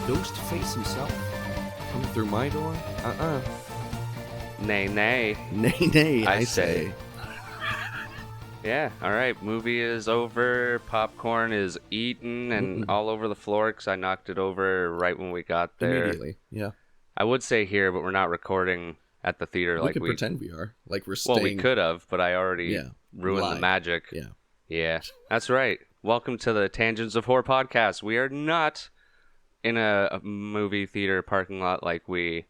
Ghostface himself. Coming through my door? Nay, nay. Nay, nay, I say. Yeah, alright. Movie is over. Popcorn is eaten and all over the floor because I knocked it over right when we got there. Immediately, yeah. I would say here, but we're not recording at the theater. We could pretend we are. Like we're staying... Well, we could have, but I already ruined the magic. Yeah. Yeah, that's right. Welcome to the Tangents of Horror podcast. We are not in a movie theater parking lot like we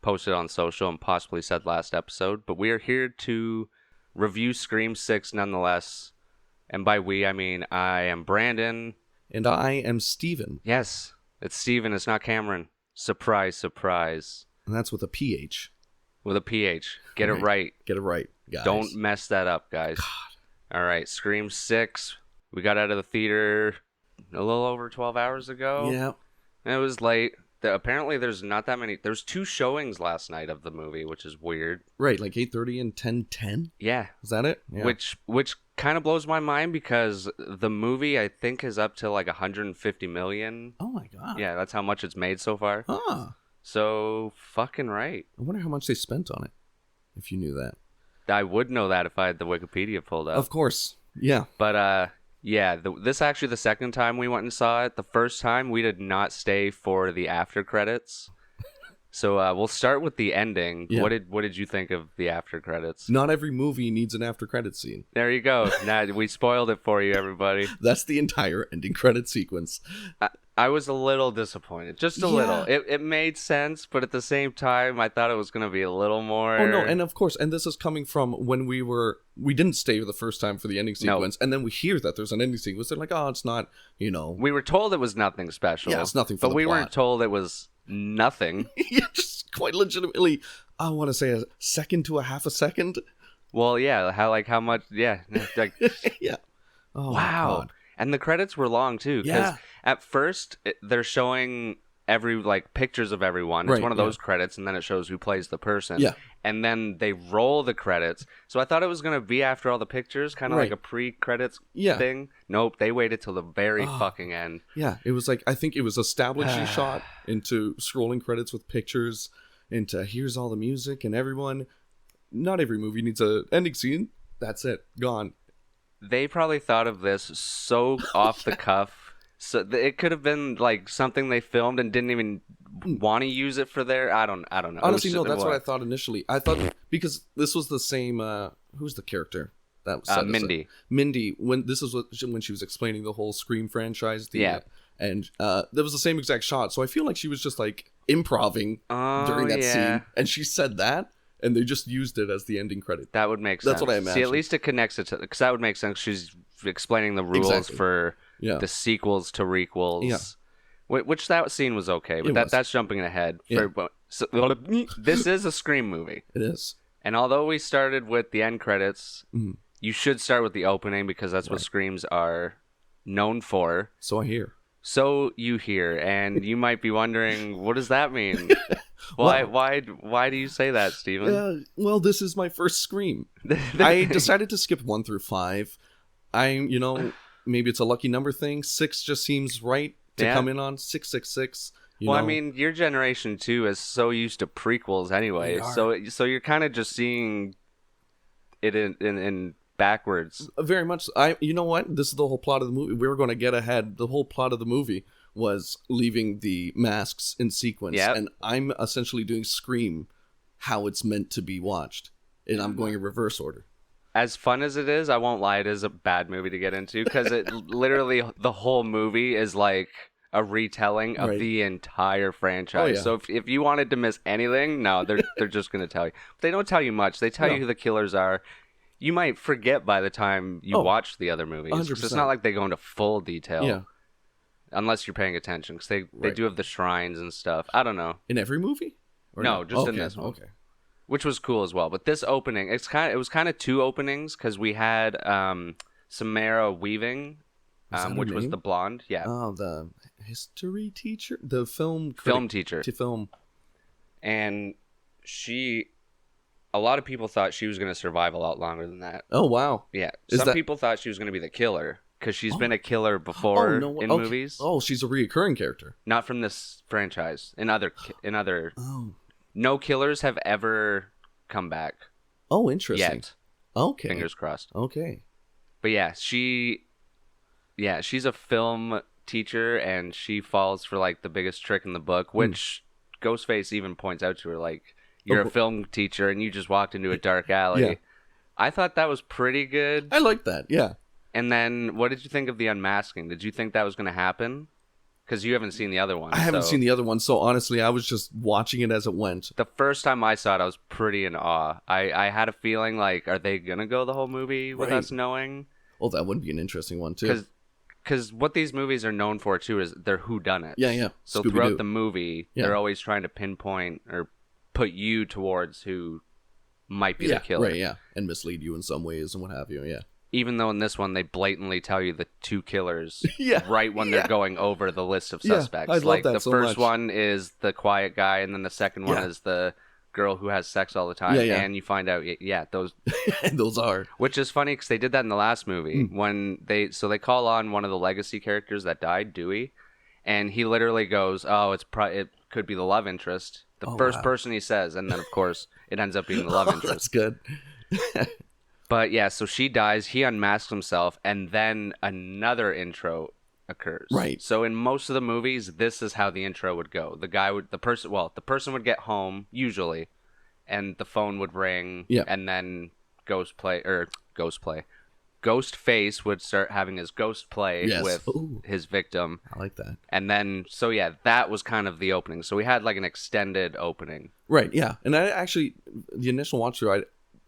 posted on social and possibly said last episode, but we are here to review Scream 6 nonetheless. And by we, I mean I am Brandon. And I am Steven. Yes, it's Steven. It's not Cameron. Surprise, surprise. And that's with a PH. With a PH. Get it right. Get it right, guys. Don't mess that up, guys. God. All right, Scream 6. We got out of the theater a little over 12 hours ago. Yeah. And it was late. Apparently, there's not that many. There's 2 showings last night of the movie, which is weird. Right, like 8:30 and 10:10? Yeah. Is that it? Yeah. Which kind of blows my mind because the movie, I think, is up to like 150 million. Oh, my God. Yeah, that's how much it's made so far. Huh. So, fucking right. I wonder how much they spent on it, if you knew that. I would know that if I had the Wikipedia pulled up. Of course. Yeah. But, yeah, this actually the second time we went and saw it. The first time we did not stay for the after credits. So we'll start with the ending. Yeah. What did you think of the after credits? Not every movie needs an after credit scene. There you go. Now we spoiled it for you, everybody. That's the entire ending credit sequence. I was a little disappointed. Just a little. It made sense, but at the same time, I thought it was going to be a little more... Oh, no, and of course, and this is coming from when we didn't stay the first time for the ending sequence, and then we hear that there's an ending sequence. They're like, oh, it's not, We were told it was nothing special. Yeah, it's nothing for the But we plot. weren't told it was nothing. Yeah, just quite legitimately, I want to say a second to a half a second. Well, yeah, how much, yeah. Like, yeah. Oh, wow. God. And the credits were long, too. Because at first, they're showing pictures of everyone. It's one of those credits, and then it shows who plays the person. Yeah. And then they roll the credits. So I thought it was going to be after all the pictures, kind of like a pre-credits thing. Nope, they waited till the very fucking end. Yeah, it was like, I think it was establishing shot into scrolling credits with pictures, into here's all the music and everyone. Not every movie needs an ending scene. That's it. Gone. They probably thought of this so off the cuff. So it could have been like something they filmed and didn't even want to use it for their... I don't know. Honestly, no, that's what I thought initially. I thought, because this was the same... who's the character? That was Mindy. Mindy, when she was explaining the whole Scream franchise. And that was the same exact shot. So I feel like she was just like improving during that scene. And she said that. And they just used it as the ending credit. That would make sense. That's what I imagine. See, at least it connects it to... Because that would make sense. She's explaining the rules for the sequels to requels. Yeah. Which that scene was okay. But that's jumping ahead. Yeah. This is a Scream movie. It is. And although we started with the end credits, you should start with the opening because that's what Screams are known for. So I hear. So you hear. And you might be wondering, what does that mean? Why do you say that, Steven? Well, this is my first Scream. I decided to skip 1 through 5. Maybe it's a lucky number thing. 6 just seems right to come in on. 666. I mean, your generation too is so used to prequels anyway. So you're kind of just seeing it in backwards. Very much. You know what? This is the whole plot of the movie. We were going to get ahead. The whole plot of the movie was leaving the masks in sequence. Yep. And I'm essentially doing Scream how it's meant to be watched. And I'm going in reverse order. As fun as it is, I won't lie, it is a bad movie to get into because it literally, the whole movie is like a retelling of the entire franchise. Oh, yeah. So if you wanted to miss anything, no, they're just going to tell you. But they don't tell you much. They tell you who the killers are. You might forget by the time you watch the other movies. 100%. It's not like they go into full detail. Yeah. Unless you're paying attention, because they do have the shrines and stuff. I don't know. In every movie? No, just in this one. Okay. Which was cool as well. But this opening, it was kind of 2 openings, because we had Samara Weaving, which was the blonde. Yeah. Oh, the history teacher? The film teacher. To film. And a lot of people thought she was going to survive a lot longer than that. Oh, wow. Yeah. Some people thought she was going to be the killer. because she's been a killer before in movies. Oh, she's a reoccurring character. Not from this franchise. In other. No killers have ever come back. Oh, interesting. Yet. Okay. Fingers crossed. Okay. But yeah, she's a film teacher, and she falls for like the biggest trick in the book, which Ghostface even points out to her, like, you're a film teacher and you just walked into a dark alley. Yeah. I thought that was pretty good. I like that, yeah. And then, what did you think of the unmasking? Did you think that was going to happen? Because you haven't seen the other one. I haven't seen the other one, so honestly, I was just watching it as it went. The first time I saw it, I was pretty in awe. I had a feeling like, are they going to go the whole movie with us knowing? Well, that would be an interesting one, too. Because what these movies are known for, too, is they're whodunits. Yeah. So Scooby-Doo. throughout the movie, they're always trying to pinpoint or put you towards who might be the killer. Right, yeah. And mislead you in some ways and what have you, yeah. Even though in this one, they blatantly tell you the two killers right when Yeah. they're going over the list of suspects. I love like, that the so first much. one is the quiet guy, and then the second one is the girl who has sex all the time. Yeah. And you find out, those... Those are. Which is funny, because they did that in the last movie. When they call on one of the legacy characters that died, Dewey, and he literally goes, oh, it could be the love interest. The first person he says, and then, of course, it ends up being the love interest. That's good. But yeah, so she dies, he unmasks himself, and then another intro occurs. Right. So in most of the movies, this is how the intro would go. The person would get home, usually, and the phone would ring, and then Ghostface would start having his ghost play with his victim. I like that. And then, so yeah, that was kind of the opening. So we had like an extended opening. Right, yeah. And the initial watch through, I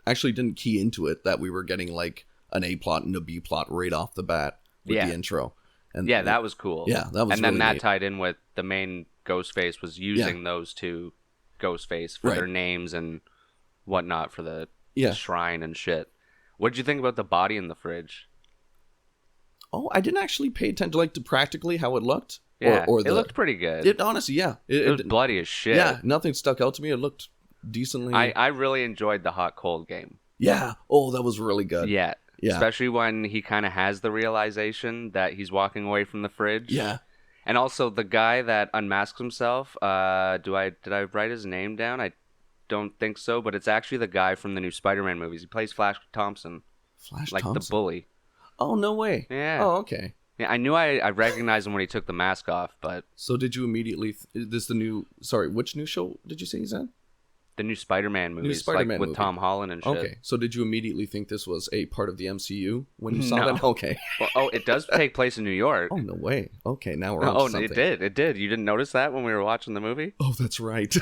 actually didn't key into it that we were getting like an A plot and a B plot right off the bat with the intro. And that was cool. Yeah, that was And then really that neat. tied in with the main Ghostface was using those two Ghostface for their names and whatnot for the shrine and shit. What did you think about the body in the fridge? Oh, I didn't actually pay attention to practically how it looked. Yeah, or it looked pretty good. It honestly, yeah. It was bloody as shit. Yeah, nothing stuck out to me. It looked decently. I really enjoyed the hot cold game. Yeah. Oh, that was really good. Yeah. Yeah. Especially when he kind of has the realization that he's walking away from the fridge. Yeah. And also the guy that unmasks himself, did I write his name down? I don't think so, but it's actually the guy from the new Spider-Man movies. He plays Flash Thompson. The bully. Oh, no way. Yeah. Oh, okay. Yeah, I knew I recognized him when he took the mask off, but... So did you immediately... which new show did you say he's in? The new Spider-Man movies, New Spider-Man with movie. Tom Holland and shit. Okay, so did you immediately think this was a part of the MCU when you saw that? Okay. Well, it does take place in New York. Oh, no way. Okay, now we're on to something. It did. You didn't notice that when we were watching the movie? Oh, that's right.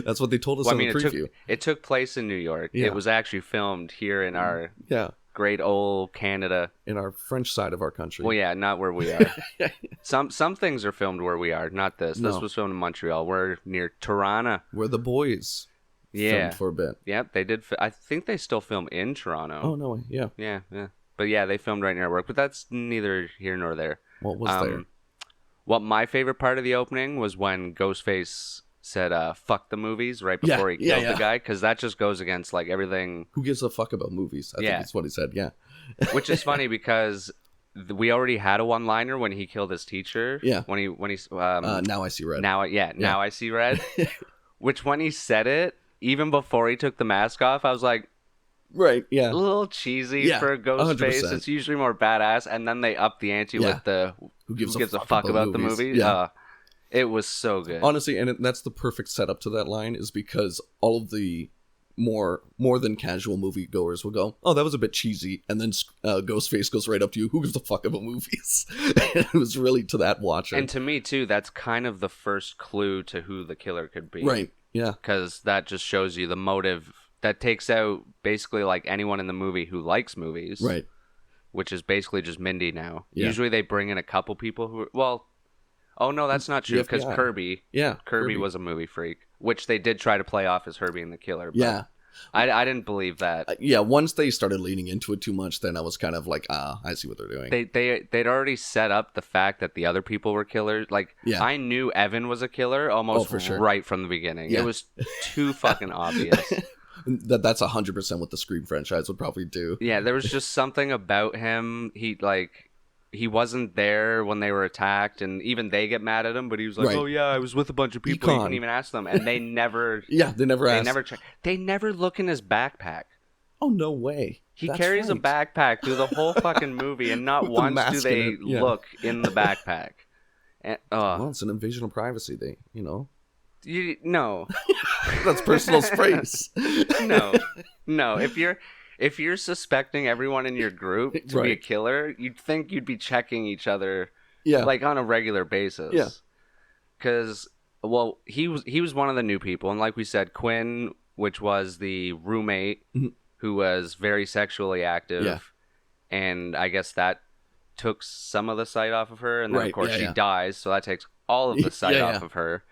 That's what they told us in the preview. It took place in New York. Yeah. It was actually filmed here in our great old Canada. In our French side of our country. Well, yeah, not where we are. Some things are filmed where we are, not this. No. This was filmed in Montreal. We're near Toronto. Where the boys filmed for a bit. Yep, they did. I think they still film in Toronto. Oh, no way. Yeah. Yeah. But yeah, they filmed right near our work. But that's neither here nor there. What was there? What my favorite part of the opening was when Ghostface said fuck the movies right before he killed the guy, because that just goes against everything. Who gives a fuck about movies? I think that's what he said. Yeah. Which is funny because we already had a one-liner when he killed his teacher. Yeah. When he now I see red. Now I see red. Which when he said it, even before he took the mask off, I was like, right, yeah, a little cheesy for a Ghostface. 100%. It's usually more badass, and then they up the ante with the who gives a fuck about the movie. Yeah. It was so good. Honestly, and that's the perfect setup to that line, is because all of the more than casual moviegoers will go, oh, that was a bit cheesy, and then Ghostface goes right up to you, who gives a fuck about movies? It was really to that watcher. And to me, too, that's kind of the first clue to who the killer could be. Right, yeah. Because that just shows you the motive. That takes out basically anyone in the movie who likes movies. Right. Which is basically just Mindy now. Yeah. Usually they bring in a couple people who... Well... Oh, no, that's not true, because Kirby was a movie freak, which they did try to play off as Herbie and the Killer. But yeah. I didn't believe that. Once they started leaning into it too much, then I was kind of like, I see what they're doing. They'd already set up the fact that the other people were killers. I knew Evan was a killer almost right from the beginning. Yeah. It was too fucking obvious. That's 100% what the Scream franchise would probably do. Yeah, there was just something about him. He wasn't there when they were attacked, and even they get mad at him. But he was like, "Oh yeah, I was with a bunch of people." You can even ask them, and they never. They never ask. They never look in his backpack. Oh no way! He carries a backpack through the whole fucking movie, and not once do they look in the backpack. And, well, it's an invasion of privacy. No. That's personal space. No. If you're suspecting everyone in your group to be a killer, you'd think you'd be checking each other, like on a regular basis. Yeah. Because, well, he was one of the new people, and like we said, Quinn, which was the roommate who was very sexually active, and I guess that took some of the sight off of her, and then of course she dies, so that takes all of the sight off of her.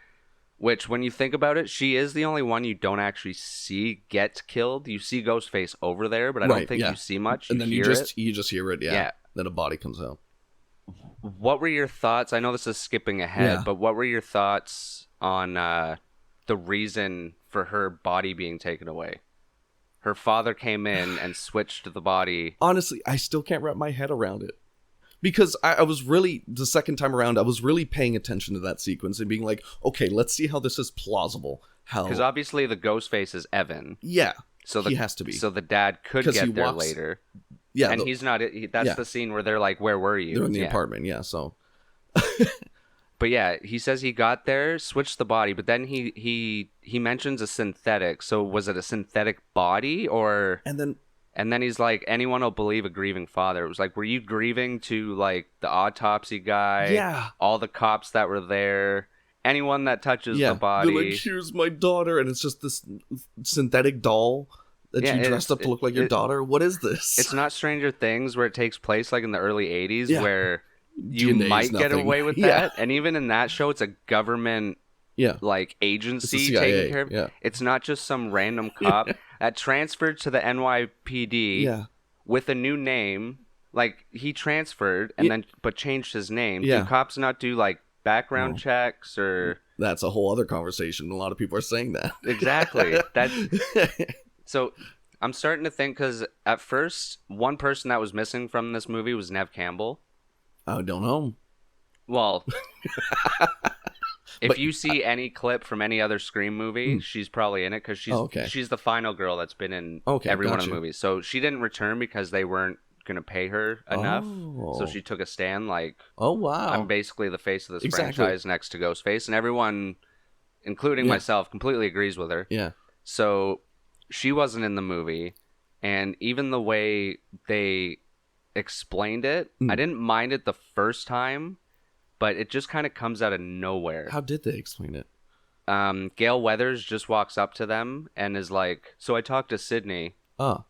Which, when you think about it, she is the only one you don't actually see get killed. You see Ghostface over there, but I don't think you see much. And then you just hear it, yeah. Then a body comes out. What were your thoughts? I know this is skipping ahead, but what were your thoughts on the reason for her body being taken away? Her father came in and switched the body. Honestly, I still can't wrap my head around it. Because I was really, the second time around, I was really paying attention to that sequence and being like, okay, let's see how this is plausible. Because obviously the Ghostface is Evan. Yeah, so he has to be. So the dad could get there later. Yeah. And he's not, that's the scene where they're like, where were you? They're in the apartment, so. But yeah, he says he got there, switched the body, but then he mentions a synthetic. So was it a synthetic body or... And then he's like, anyone will believe a grieving father. It was like, were you grieving to, like, the autopsy guy? Yeah. All the cops that were there? Anyone that touches the body? They're like, here's my daughter. And it's just this synthetic doll that you dressed up to look like your daughter. What is this? It's not Stranger Things where it takes place, like, in the early 80s where you might get away with that. And even in that show, it's a government... like agency taking care of it. It's not just some random cop that transferred to the NYPD with a new name. Like he transferred and then but changed his name. Do cops not do like background checks or? That's a whole other conversation. A lot of people are saying that. Exactly. So I'm starting to think because at first one person that was missing from this movie was Neve Campbell. I don't know. Well. If you see any clip from any other Scream movie, she's probably in it because she's the final girl that's been in every one of the movies. So she didn't return because they weren't going to pay her enough. So she took a stand like, oh, wow. I'm basically the face of this franchise next to Ghostface. And everyone, including myself, completely agrees with her. Yeah. So she wasn't in the movie. And even the way they explained it, I didn't mind it the first time. But it just kind of comes out of nowhere. How did they explain it? Gail Weathers just walks up to them and is like, so I talked to Sydney. Oh.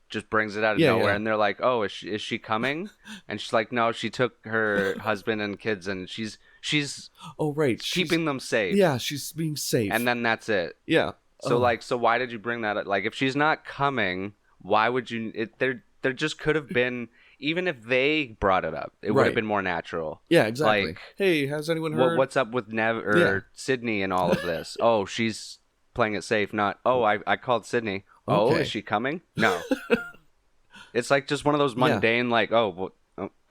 Just brings it out of nowhere. Yeah. And they're like, oh, is she coming? And she's like, no, she took her husband and kids and she's keeping them safe. Yeah, she's being safe. And then that's it. Yeah. So why did you bring that up? Like, if she's not coming, why would you... There just could have been... Even if they brought it up, it would have been more natural. Yeah, exactly. Like, hey, has anyone heard? What's up with Neve or Sydney and all of this? Oh, she's playing it safe. Not, I called Sydney. Oh, is she coming? No. It's like just one of those mundane, like,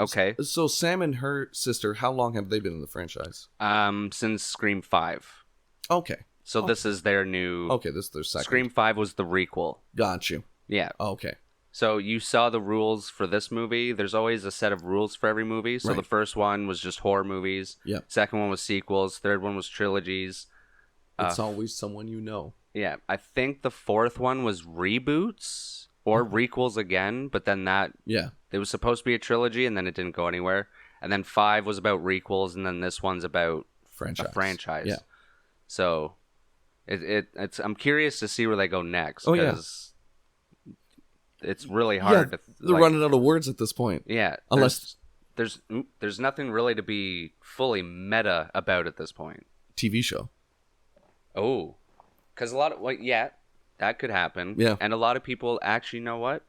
okay. So Sam and her sister, how long have they been in the franchise? Since Scream 5. Okay. So this is their new... Okay, this is their second. Scream 5 was the requel. Got you. Yeah. Okay. So you saw the rules for this movie. There's always a set of rules for every movie. So the first one was just horror movies. Yeah. Second one was sequels. Third one was trilogies. It's always someone you know. Yeah. I think the fourth one was reboots or requels again. But then it was supposed to be a trilogy and then it didn't go anywhere. And then 5 was about requels. And then this one's about a franchise. Yeah. So it's I'm curious to see where they go next. Oh, yeah. It's really hard. Yeah, they're running out of words at this point. Yeah, unless there's nothing really to be fully meta about at this point. TV show. Oh, because a lot of that could happen. Yeah, and a lot of people actually know what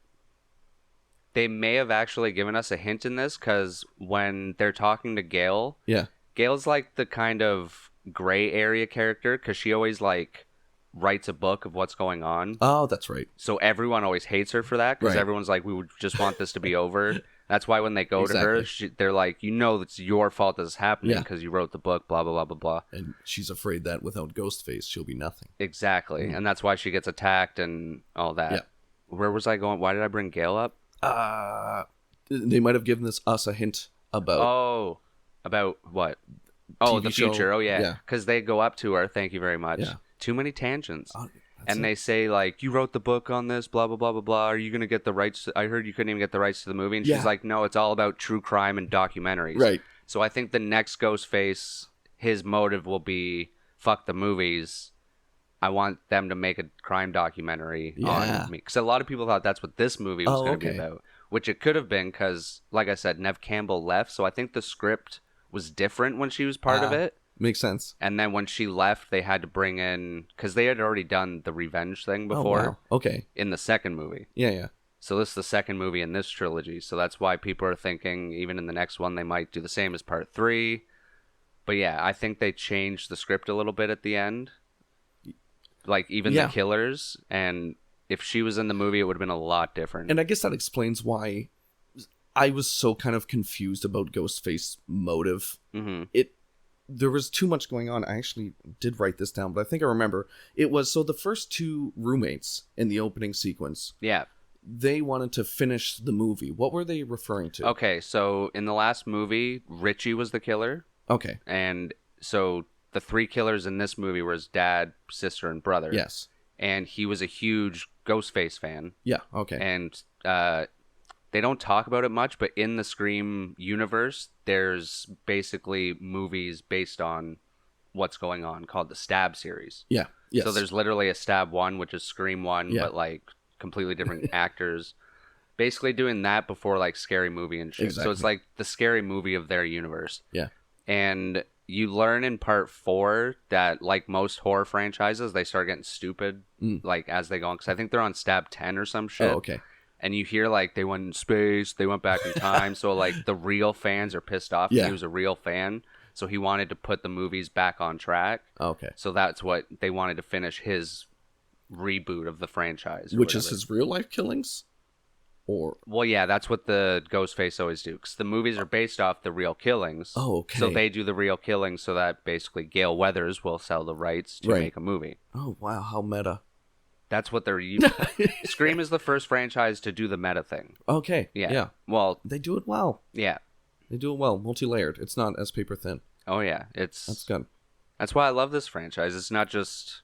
they may have actually given us a hint in this because when they're talking to Gail, Gail's like the kind of gray area character because she always like writes a book of what's going on. Oh, that's right. So everyone always hates her for that because everyone's like, we would just want this to be over. That's why when they go to her, they're like, it's your fault this is happening because you wrote the book, blah, blah, blah, blah, blah. And she's afraid that without Ghostface, she'll be nothing. Exactly. And that's why she gets attacked and all that. Yeah. Where was I going? Why did I bring Gale up? They might have given us a hint about... Oh, about what? Oh, the future. Show. Oh, yeah. Because they go up to her, thank you very much. Yeah. Too many tangents. They say, like, you wrote the book on this, blah, blah, blah, blah, blah. Are you going to get the rights? I heard you couldn't even get the rights to the movie. And she's like, no, it's all about true crime and documentaries. Right. So I think the next Ghostface, his motive will be, fuck the movies. I want them to make a crime documentary on me. Because a lot of people thought that's what this movie was going to be about. Which it could have been because, like I said, Neve Campbell left. So I think the script was different when she was part of it. Makes sense. And then when she left, they had to bring in... Because they had already done the revenge thing before. Oh, wow. Okay. In the second movie. Yeah. So this is the second movie in this trilogy. So that's why people are thinking, even in the next one, they might do the same as part 3. But yeah, I think they changed the script a little bit at the end. Like, even the killers. And if she was in the movie, it would have been a lot different. And I guess that explains why I was so kind of confused about Ghostface's motive. Mm-hmm. There was too much going on. I actually did write this down, but I think I remember. It was, so the first 2 roommates in the opening sequence. Yeah. They wanted to finish the movie. What were they referring to? Okay, so in the last movie, Richie was the killer. Okay. And so the 3 killers in this movie were his dad, sister, and brother. Yes. And he was a huge Ghostface fan. Yeah, okay. And they don't talk about it much, but in the Scream universe, there's basically movies based on what's going on called the Stab series. Yeah, yes. So there's literally a Stab 1, which is Scream 1, but like completely different actors. Basically doing that before like Scary Movie and shit. Exactly. So it's like the Scary Movie of their universe. Yeah. And you learn in part 4 that, like most horror franchises, they start getting stupid like as they go on. Because I think they're on Stab 10 or some shit. Oh, okay. And you hear, like, they went in space, they went back in time. So, like, the real fans are pissed off. Yeah. He was a real fan. So he wanted to put the movies back on track. Okay. So that's what they wanted to finish his reboot of the franchise. Which is his real life killings? Or... Well, yeah, that's what the Ghostface always do. Because the movies are based off the real killings. Oh, okay. So they do the real killings so that basically Gale Weathers will sell the rights to make a movie. Oh, wow. How meta. That's what they're using. Scream is the first franchise to do the meta thing. Okay. Yeah. Well, they do it well. Yeah. They do it well. Multi-layered. It's not as paper thin. Oh, yeah. That's good. That's why I love this franchise. It's not just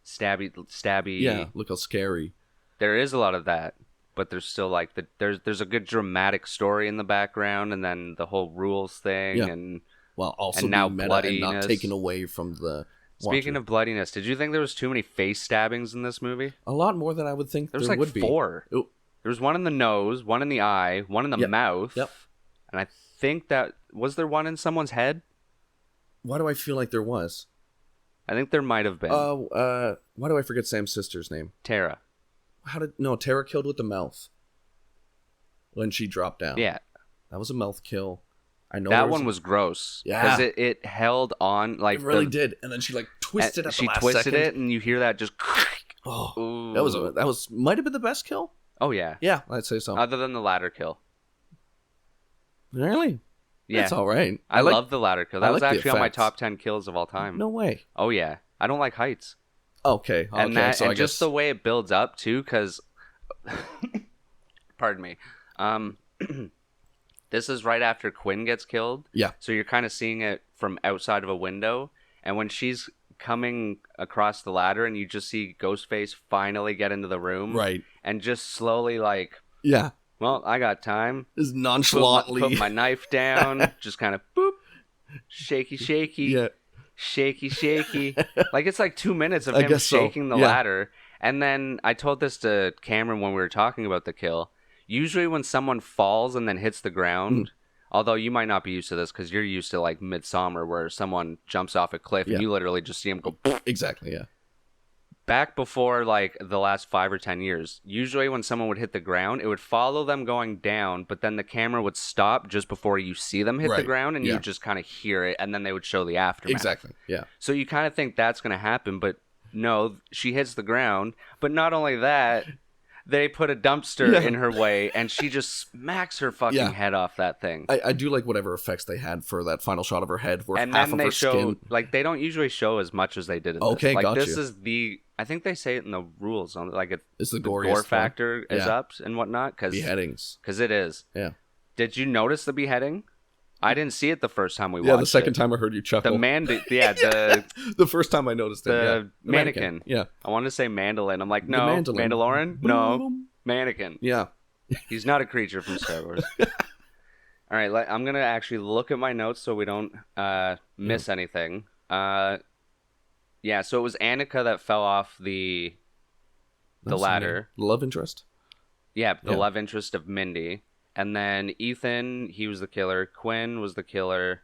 stabby. Yeah, look how scary. There is a lot of that, but there's still like there's a good dramatic story in the background, and then the whole rules thing, and also and now meta bloodiness, and not taken away from the. Speaking of bloodiness, did you think there was too many face stabbings in this movie? A lot more than I would think there would be. There was like 4. Ooh. There was one in the nose, one in the eye, one in the mouth. Yep. And I think was there one in someone's head? Why do I feel like there was? I think there might have been. Why do I forget Sam's sister's name? Tara. Tara killed with the mouth. When she dropped down. Yeah. That was a mouth kill. I know that one was gross. Yeah. Because it held on like... It really did. And then she like twisted it at the last second. She twisted it and you hear that just... Oh. Ooh. That was might have been the best kill. Oh, yeah. Yeah, I'd say so. Other than the ladder kill. Really? Yeah. That's all right. I love the ladder kill. That was actually on my top 10 kills of all time. No way. Oh, yeah. I don't like heights. Okay. And just the way it builds up, too, because... Pardon me. This is right after Quinn gets killed. Yeah. So you're kind of seeing it from outside of a window. And when she's coming across the ladder and you just see Ghostface finally get into the room. Right. And just slowly like... Yeah. Well, I got time. Just nonchalantly. Put my knife down. Just kind of boop. Shaky. Yeah. Shaky. Like it's like 2 minutes of him shaking the ladder. And then I told this to Cameron when we were talking about the kill. Usually when someone falls and then hits the ground, although you might not be used to this because you're used to like Midsommar where someone jumps off a cliff and you literally just see him go. Exactly, yeah. Back before like the last 5 or 10 years, usually when someone would hit the ground, it would follow them going down, but then the camera would stop just before you see them hit the ground and you just kind of hear it and then they would show the aftermath. Exactly, yeah. So you kind of think that's going to happen, but No, she hits the ground. But not only that, they put a dumpster in her way, and she just smacks her fucking head off that thing. I do like whatever effects they had for that final shot of her head, where and half then of her skin. Like, they don't usually show as much as they did in this. Okay, like, got this you. is the... I think they say it in the rules. Like, It's the gore goriest factor one. is up and whatnot. Beheadings. Because it is. Yeah. Did you notice the beheading? I didn't see it the first time we watched it. Yeah, the second time I heard you chuckle. The first time I noticed it. The mannequin. Yeah. I wanted to say mandolin. I'm like, no, mandolin. Mandalorian? No, mannequin. Yeah. He's not a creature from Star Wars. All right, I'm going to actually look at my notes so we don't miss anything. Yeah, so it was Annika that fell off the ladder. The love interest? Yeah, the love interest of Mindy. And then Ethan, he was the killer. Quinn was the killer.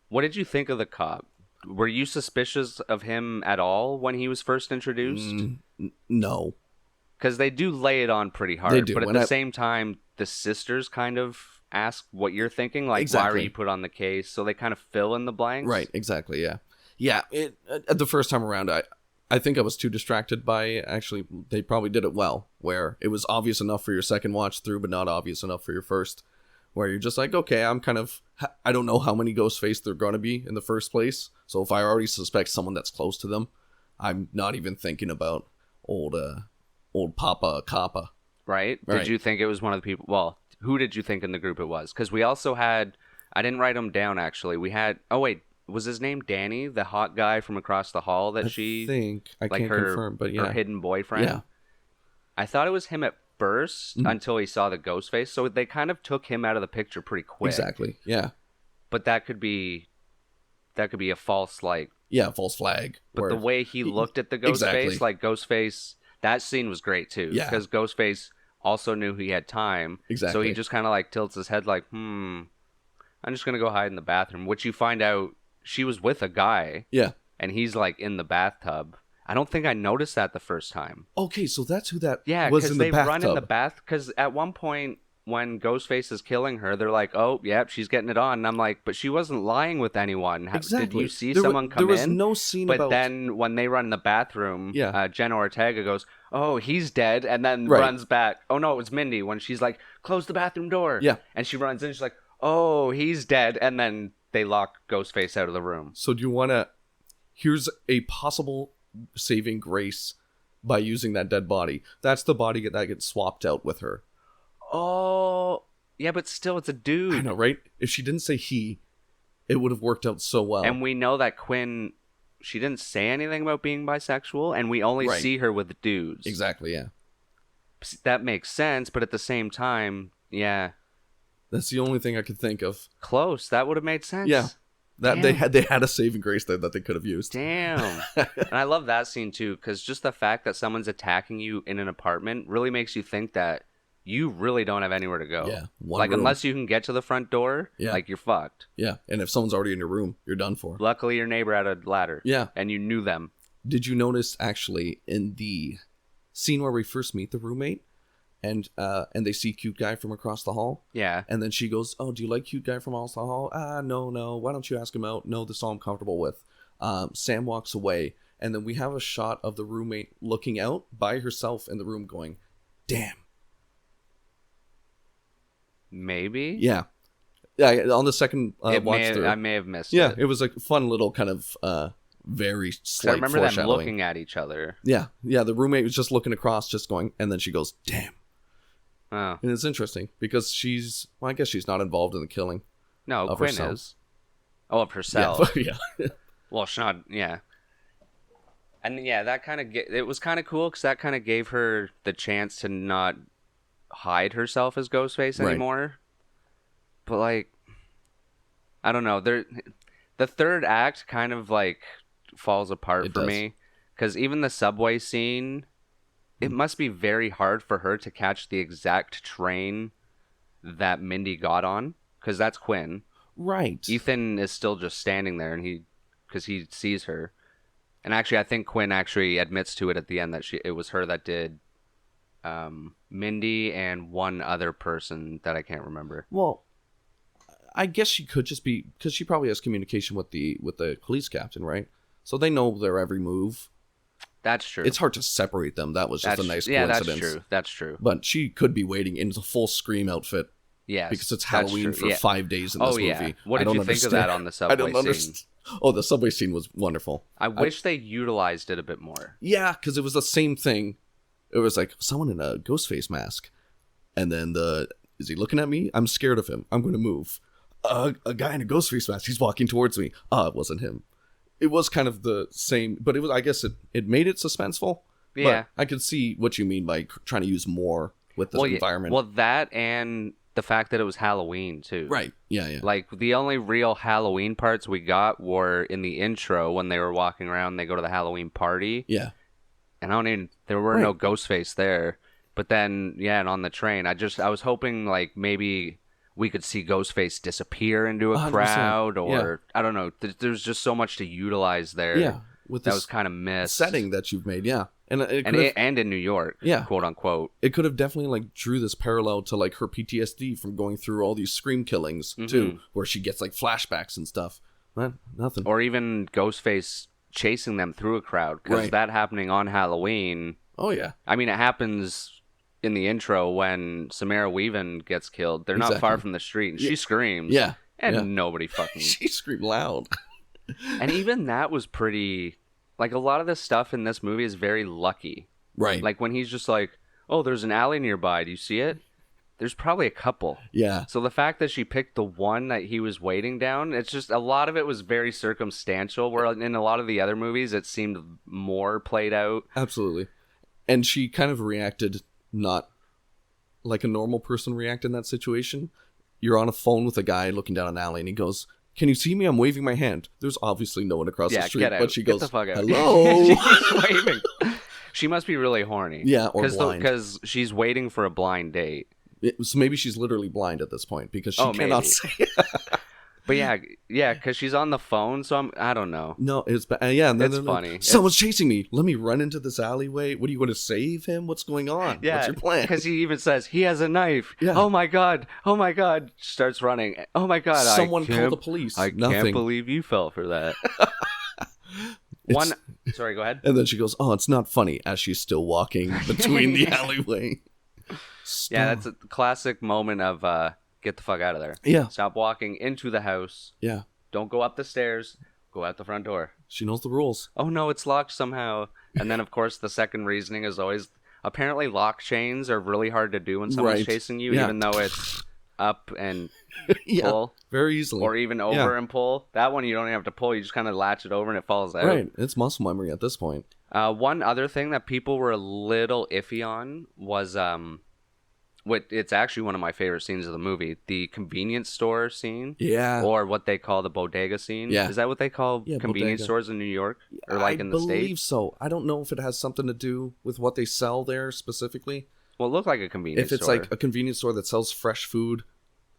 What did you think of the cop? Were you suspicious of him at all when he was first introduced? No. Because they do lay it on pretty hard. They do. But at the same time, the sisters kind of ask what you're thinking. Like, why were you put on the case? So they kind of fill in the blanks. Right, exactly, yeah. Yeah, the first time around, I think I was too distracted by, actually, they probably did it well, where it was obvious enough for your second watch through, but not obvious enough for your first, where you're just like, okay, I don't know how many Ghostface there are going to be in the first place, so if I already suspect someone that's close to them, I'm not even thinking about old Papa Kappa. Right? Did you think it was one of the people, well, who did you think in the group it was? Because we also had, I didn't write them down, actually, we had, was his name Danny, the hot guy from across the hall that I can't confirm, but yeah. Her hidden boyfriend? Yeah. I thought it was him at first until he saw the ghost face, so they kind of took him out of the picture pretty quick. Exactly, yeah. But that could be a false, like... Yeah, false flag. But the way he looked at the ghost face, like Ghostface, that scene was great too. Yeah. Because Ghostface also knew he had time. Exactly. So he just kind of like tilts his head like, I'm just going to go hide in the bathroom, which you find out she was with a guy. Yeah. And he's like in the bathtub. I don't think I noticed that the first time. Okay, so that's who that was in the bathtub. Yeah, because they run in the bath. Because at one point when Ghostface is killing her, they're like, "Oh, yeah, she's getting it on." And I'm like, "But she wasn't lying with anyone. Exactly. Did you see someone come in?" There was no scene but about... then when they run in the bathroom, Jenna Ortega goes, "Oh, he's dead," and then runs back. Oh no, it was Mindy when she's like, "Close the bathroom door." Yeah. And she runs in. She's like, "Oh, he's dead," and then they lock Ghostface out of the room. So do you want to... Here's a possible saving grace by using that dead body. That's the body that gets swapped out with her. Oh, yeah, but still, it's a dude. I know, right? If she didn't say he, it would have worked out so well. And we know that Quinn, she didn't say anything about being bisexual, and we only see her with dudes. Exactly, yeah. That makes sense, but at the same time, yeah. That's the only thing I could think of. Close. That would have made sense. Yeah. That they had a saving grace there that they could have used. Damn. And I love that scene too, because just the fact that someone's attacking you in an apartment really makes you think that you really don't have anywhere to go. Yeah. Like, room. Unless you can get to the front door, like, you're fucked. Yeah. And if someone's already in your room, you're done for. Luckily, your neighbor had a ladder. Yeah. And you knew them. Did you notice, actually, in the scene where we first meet the roommate, and they see cute guy from across the hall? Yeah. And then she goes, "Oh, do you like cute guy from across the hall?" No. Why don't you ask him out? No, this is all I'm comfortable with. Sam walks away, and then we have a shot of the roommate looking out by herself in the room going, "Damn." Maybe? Yeah. On the second watch through. I may have missed it. Yeah, it was a fun little kind of very slight I remember them foreshadowing. looking at each other. Yeah, the roommate was just looking across, just going, and then she goes, "Damn." Oh. And it's interesting because I guess she's not involved in the killing. No, of Quinn herself. Is. Oh, of herself. Yeah. Well, she's not, yeah. And yeah, that kind of, it was kind of cool because that kind of gave her the chance to not hide herself as Ghostface anymore. But like, I don't know. The third act kind of like falls apart for me because even the subway scene, it must be very hard for her to catch the exact train that Mindy got on because that's Quinn. Right. Ethan is still just standing there and because he sees her. And actually, I think Quinn actually admits to it at the end that it was her that did Mindy and one other person that I can't remember. Well, I guess she could just be because she probably has communication with the police captain, right? So they know their every move. That's true. It's hard to separate them. That was just a nice coincidence. That's true. But she could be waiting in the full Scream outfit. Yes, because it's Halloween for 5 days in this movie. What did you think of that on the subway scene? Oh, the subway scene was wonderful. I wish they utilized it a bit more. Yeah, because it was the same thing. It was like someone in a ghost face mask. And then is he looking at me? I'm scared of him. I'm going to move. A guy in a ghost face mask. He's walking towards me. It wasn't him. It was kind of the same, but it was. I guess it made it suspenseful. Yeah, but I could see what you mean by trying to use more with the environment. Well, that and the fact that it was Halloween too. Right. Yeah. Like the only real Halloween parts we got were in the intro when they were walking around. They go to the Halloween party. Yeah. And there were no Ghostface there. But then, and on the train, I was hoping like maybe we could see Ghostface disappear into a crowd, or I don't know. There's just so much to utilize there. Yeah, with that was kind of missed. Setting that you've made, and in New York, quote unquote. It could have definitely like drew this parallel to like her PTSD from going through all these Scream killings too, where she gets like flashbacks and stuff. Nothing, or even Ghostface chasing them through a crowd, because that happening on Halloween. Oh yeah, I mean it happens. In the intro, when Samara Weaving gets killed, they're not far from the street, and she screams. Yeah. And nobody fucking... She screamed loud. And even that was pretty... Like, a lot of the stuff in this movie is very lucky. Right. Like, when he's just like, oh, there's an alley nearby. Do you see it? There's probably a couple. Yeah. So the fact that she picked the one that he was waiting down, it's just... A lot of it was very circumstantial, where in a lot of the other movies, it seemed more played out. Absolutely. And she kind of reacted... not like a normal person react in that situation. You're on a phone with a guy looking down an alley and he goes, "Can you see me? I'm waving my hand." There's obviously no one across the street, but she goes, "Hello." She's waving. She must be really horny. Yeah, or blind. Because she's waiting for a blind date. So maybe she's literally blind at this point because she cannot see. But yeah, because she's on the phone, so I don't know. No, it's and then it's funny. Someone's chasing me. Let me run into this alleyway. What are you going to save him? What's going on? Yeah, what's your plan? Because he even says he has a knife. Yeah. Oh my god! Starts running. Oh my god! Someone call the police. I can't believe you fell for that. Sorry, go ahead. And then she goes, "Oh, it's not funny," as she's still walking between the alleyway. Yeah, that's a classic moment of. Get the fuck out of there. Yeah. Stop walking into the house. Yeah. Don't go up the stairs. Go out the front door. She knows the rules. Oh, no, it's locked somehow. And then, of course, the second reasoning is always... Apparently, lock chains are really hard to do when someone's chasing you, even though it's up and pull. Very easily. Or even over and pull. That one, you don't even have to pull. You just kind of latch it over and it falls out. Right. It's muscle memory at this point. One other thing that people were a little iffy on was... it's actually one of my favorite scenes of the movie, the convenience store scene. Yeah. Or what they call the bodega scene. Yeah. Is that what they call convenience stores in New York? Or like in the States? I believe so. I don't know if it has something to do with what they sell there specifically. Well, it looked like a convenience store. If it's like a convenience store that sells fresh food.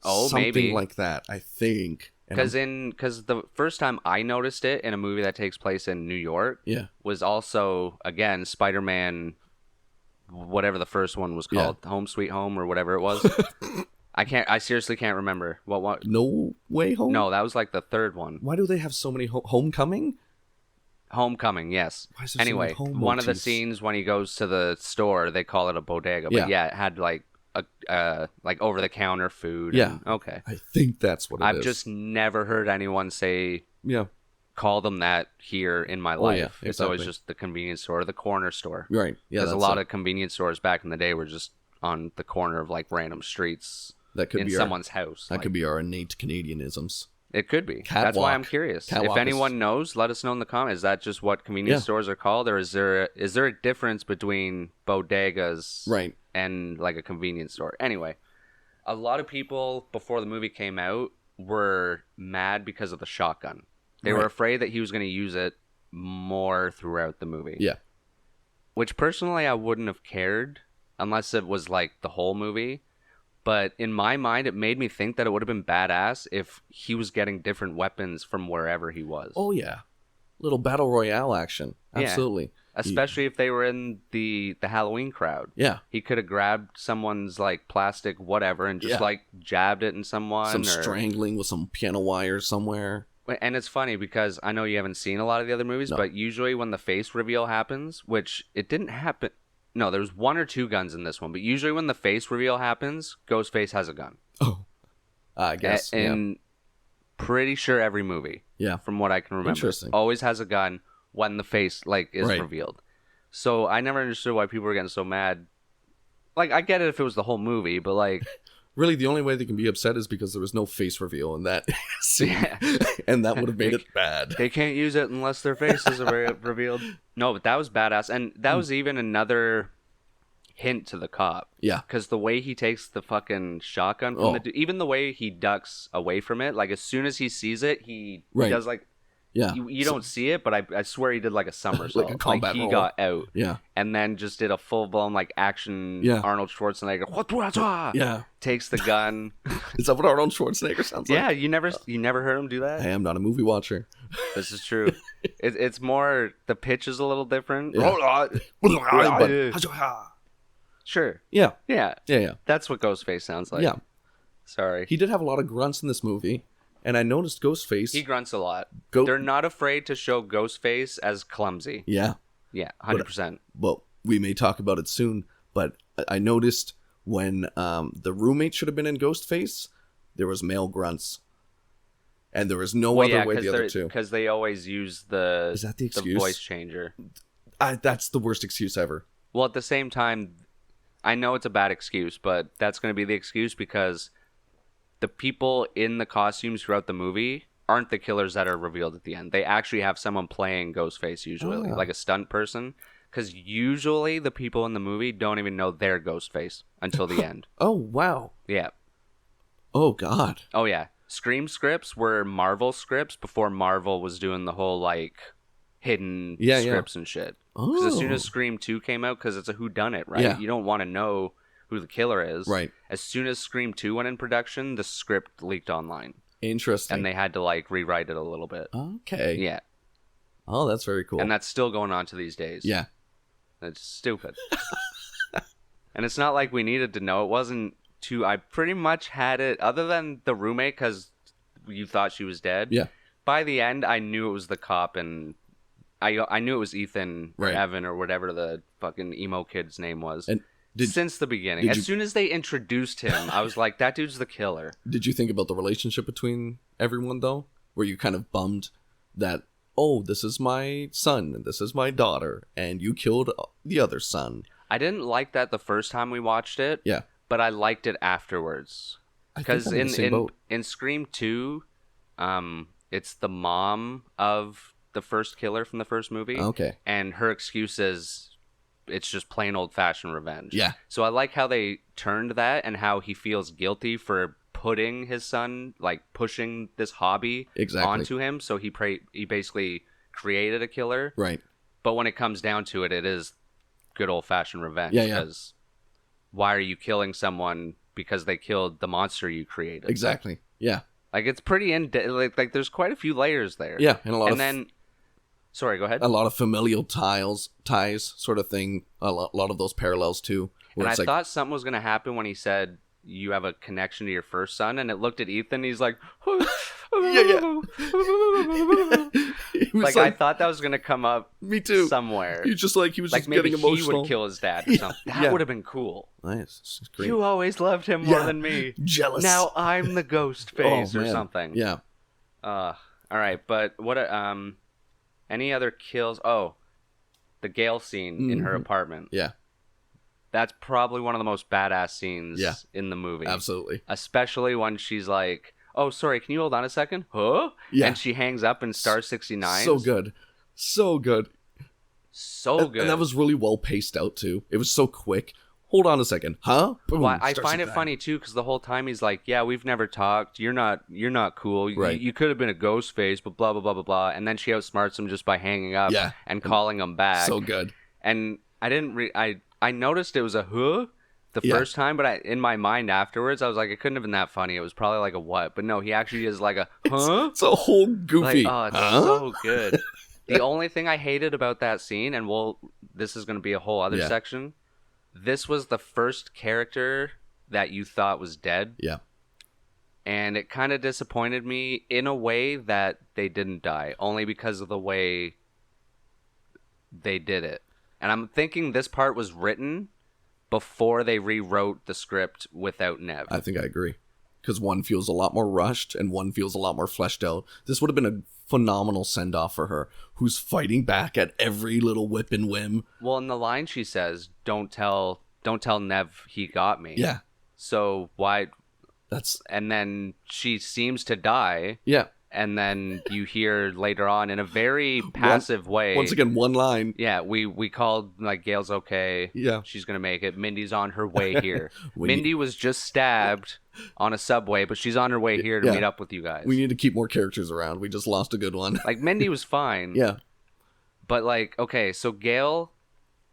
Oh, something maybe. Like that, I think. Because the first time I noticed it in a movie that takes place in New York was also, again, Spider-Man... whatever the first one was called, Home Sweet Home or whatever it was. I seriously can't remember. What? No Way Home? No, that was like the third one. Why do they have so many Homecoming? Homecoming, yes. Anyway, one of the scenes when he goes to the store, they call it a bodega. But it had like like over the counter food. Yeah. Okay. I think that's what it is. I've just never heard anyone say call them that here in my life. Exactly. It's always just the convenience store, the corner store. Right. Yeah. Because a lot of convenience stores back in the day were just on the corner of like random streets that could be someone's house. That could be our innate Canadianisms. It could be. That's why I'm curious. If anyone knows, let us know in the comments. Is that just what convenience stores are called, or is there a difference between bodegas and like a convenience store? Anyway, a lot of people before the movie came out were mad because of the shotgun. They were afraid that he was going to use it more throughout the movie. Yeah. Which personally I wouldn't have cared unless it was like the whole movie. But in my mind, it made me think that it would have been badass if he was getting different weapons from wherever he was. Oh, yeah. Little battle royale action. Absolutely. Yeah. Especially if they were in the Halloween crowd. Yeah. He could have grabbed someone's like plastic whatever and just like jabbed it in someone. Strangling with some piano wire somewhere. And it's funny because I know you haven't seen a lot of the other movies, but usually when the face reveal happens, which it didn't happen. No, there's 1 or 2 guns in this one, but usually when the face reveal happens, Ghostface has a gun. Oh, I guess. And pretty sure every movie. Yeah. From what I can remember. Interesting. Always has a gun when the face is right. revealed. So I never understood why people were getting so mad. Like, I get it if it was the whole movie, but like... Really, the only way they can be upset is because there was no face reveal in that scene. Yeah. And that would have made it bad. They can't use it unless their faces are revealed. No, but that was badass. And that was even another hint to the cop. Yeah. Because the way he takes the fucking shotgun from even the way he ducks away from it, like as soon as he sees it, he does like... Yeah. You don't see it, but I swear he did like a somersault. Like a combat he roll. got out. Yeah. And then just did a full-blown like action Arnold Schwarzenegger. Yeah. Takes the gun. Is that what Arnold Schwarzenegger sounds like? Yeah, you never heard him do that? I am not a movie watcher. This is true. It's more, the pitch is a little different. Yeah. Sure. Yeah. Yeah. Yeah. That's what Ghostface sounds like. Yeah. Sorry. He did have a lot of grunts in this movie. And I noticed Ghostface... He grunts a lot. They're not afraid to show Ghostface as clumsy. Yeah. Yeah, 100%. Well, we may talk about it soon, but I noticed when the roommate should have been in Ghostface, there was male grunts. And there was no other way the other two. Because they always use the... Is that the excuse? The voice changer. That's the worst excuse ever. Well, at the same time, I know it's a bad excuse, but that's going to be the excuse because... the people in the costumes throughout the movie aren't the killers that are revealed at the end. They actually have someone playing Ghostface usually, like a stunt person. Because usually the people in the movie don't even know they're Ghostface until the end. Oh, wow. Yeah. Oh, God. Oh, yeah. Scream scripts were Marvel scripts before Marvel was doing the whole, like, hidden scripts and shit. Because as soon as Scream 2 came out, because it's a whodunit, right? Yeah. You don't want to know who the killer is. Right. As soon as Scream 2 went in production, the script leaked online. Interesting. And they had to, like, rewrite it a little bit. Okay. Yeah. Oh, that's very cool. And that's still going on to these days. Yeah. It's stupid. And it's not like we needed to know. It wasn't too... I pretty much had it, other than the roommate, because you thought she was dead. Yeah. By the end, I knew it was the cop, and I knew it was Ethan or Evan or whatever the fucking emo kid's name was. And since the beginning. As soon as they introduced him, I was like, that dude's the killer. Did you think about the relationship between everyone, though? Were you kind of bummed that, oh, this is my son, and this is my daughter, and you killed the other son? I didn't like that the first time we watched it. Yeah. But I liked it afterwards. Because in Scream 2, it's the mom of the first killer from the first movie. Okay. And her excuse is... it's just plain old-fashioned revenge. Yeah. So I like how they turned that and how he feels guilty for putting his son, like, pushing this hobby onto him. So he basically created a killer. Right. But when it comes down to it, it is good old-fashioned revenge. Yeah, because why are you killing someone because they killed the monster you created? Exactly. Yeah. Like, it's pretty like there's quite a few layers there. Yeah, and then... Sorry, go ahead. A lot of familial ties sort of thing. A lot of those parallels, too. And I thought something was going to happen when he said, you have a connection to your first son, and it looked at Ethan, and he's like... yeah. Like, I thought that was going to come up me too. Somewhere. He was just getting emotional. Maybe he would kill his dad or something. That would have been cool. Nice. Great. You always loved him more than me. Jealous. Now I'm the ghost face or something. Yeah. All right, but what... any other kills? Oh, the Gale scene in her apartment. Yeah. That's probably one of the most badass scenes in the movie. Absolutely. Especially when she's like, oh, sorry, can you hold on a second? Huh? Yeah. And she hangs up in Star 69. So good. So good. So good. And that was really well paced out, too. It was so quick. Hold on a second. Huh? Boom, well, I find it funny, too, because the whole time he's like, yeah, we've never talked. You're not cool. Right. You could have been a ghost face, but blah, blah, blah, blah, blah. And then she outsmarts him just by hanging up and calling him back. So good. And I didn't... I noticed it was a huh the first time, but in my mind afterwards, I was like, it couldn't have been that funny. It was probably like a what? But no, he actually is like a huh? It's a whole goofy. Like, oh, it's so good. The only thing I hated about that scene, and this is going to be a whole other section, this was the first character that you thought was dead. Yeah. And it kind of disappointed me in a way that they didn't die, only because of the way they did it. And I'm thinking this part was written before they rewrote the script without Nev. I think I agree. Because one feels a lot more rushed and one feels a lot more fleshed out. This would have been a phenomenal send-off for her, who's fighting back at every little whip and whim. Well, in the line she says, don't tell Nev he got me. Yeah. So why... And then she seems to die. Yeah. And then you hear later on in a very passive way. Once again, one line. Yeah, we called, like, Gail's okay. Yeah. She's going to make it. Mindy's on her way here. Mindy was just stabbed on a subway, but she's on her way here to meet up with you guys. We need to keep more characters around. We just lost a good one. Like, Mindy was fine. Yeah. But, like, okay, so Gail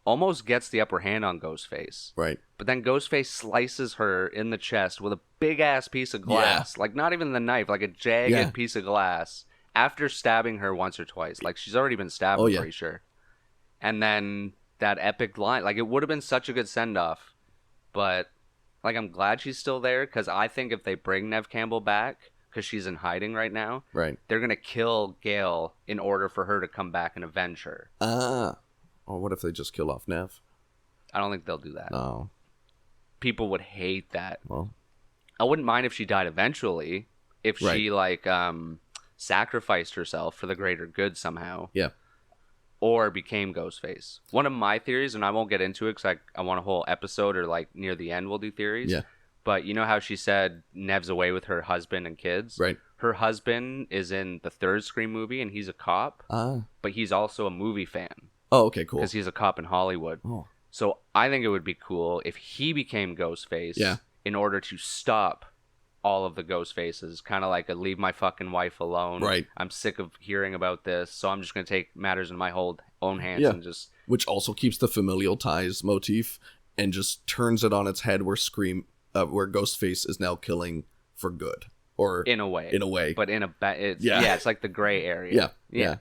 almost gets the upper hand on Ghostface. Right. But then Ghostface slices her in the chest with a big-ass piece of glass. Yeah. Like, not even the knife, like a jagged piece of glass. After stabbing her once or twice. Like, she's already been stabbed, I'm pretty sure. And then that epic line. Like, it would have been such a good send-off. But, like, I'm glad she's still there. Because I think if they bring Neve Campbell back, because she's in hiding right now, they're going to kill Gail in order for her to come back and avenge her. Or what if they just kill off Nev? I don't think they'll do that. No. People would hate that. Well, I wouldn't mind if she died eventually. If she, like, sacrificed herself for the greater good somehow. Yeah. Or became Ghostface. One of my theories, and I won't get into it because I want a whole episode or, like, near the end we'll do theories. Yeah. But you know how she said Nev's away with her husband and kids? Right. Her husband is in the third Scream movie, and he's a cop. But he's also a movie fan. Oh, okay, cool. Because he's a cop in Hollywood. Oh. So I think it would be cool if he became Ghostface in order to stop all of the Ghostfaces. Kind of like a leave my fucking wife alone. Right. I'm sick of hearing about this, so I'm just going to take matters in my own hands and just... Which also keeps the familial ties motif and just turns it on its head where where Ghostface is now killing for good. Or in a way. But in a... it's like the gray area. Yeah.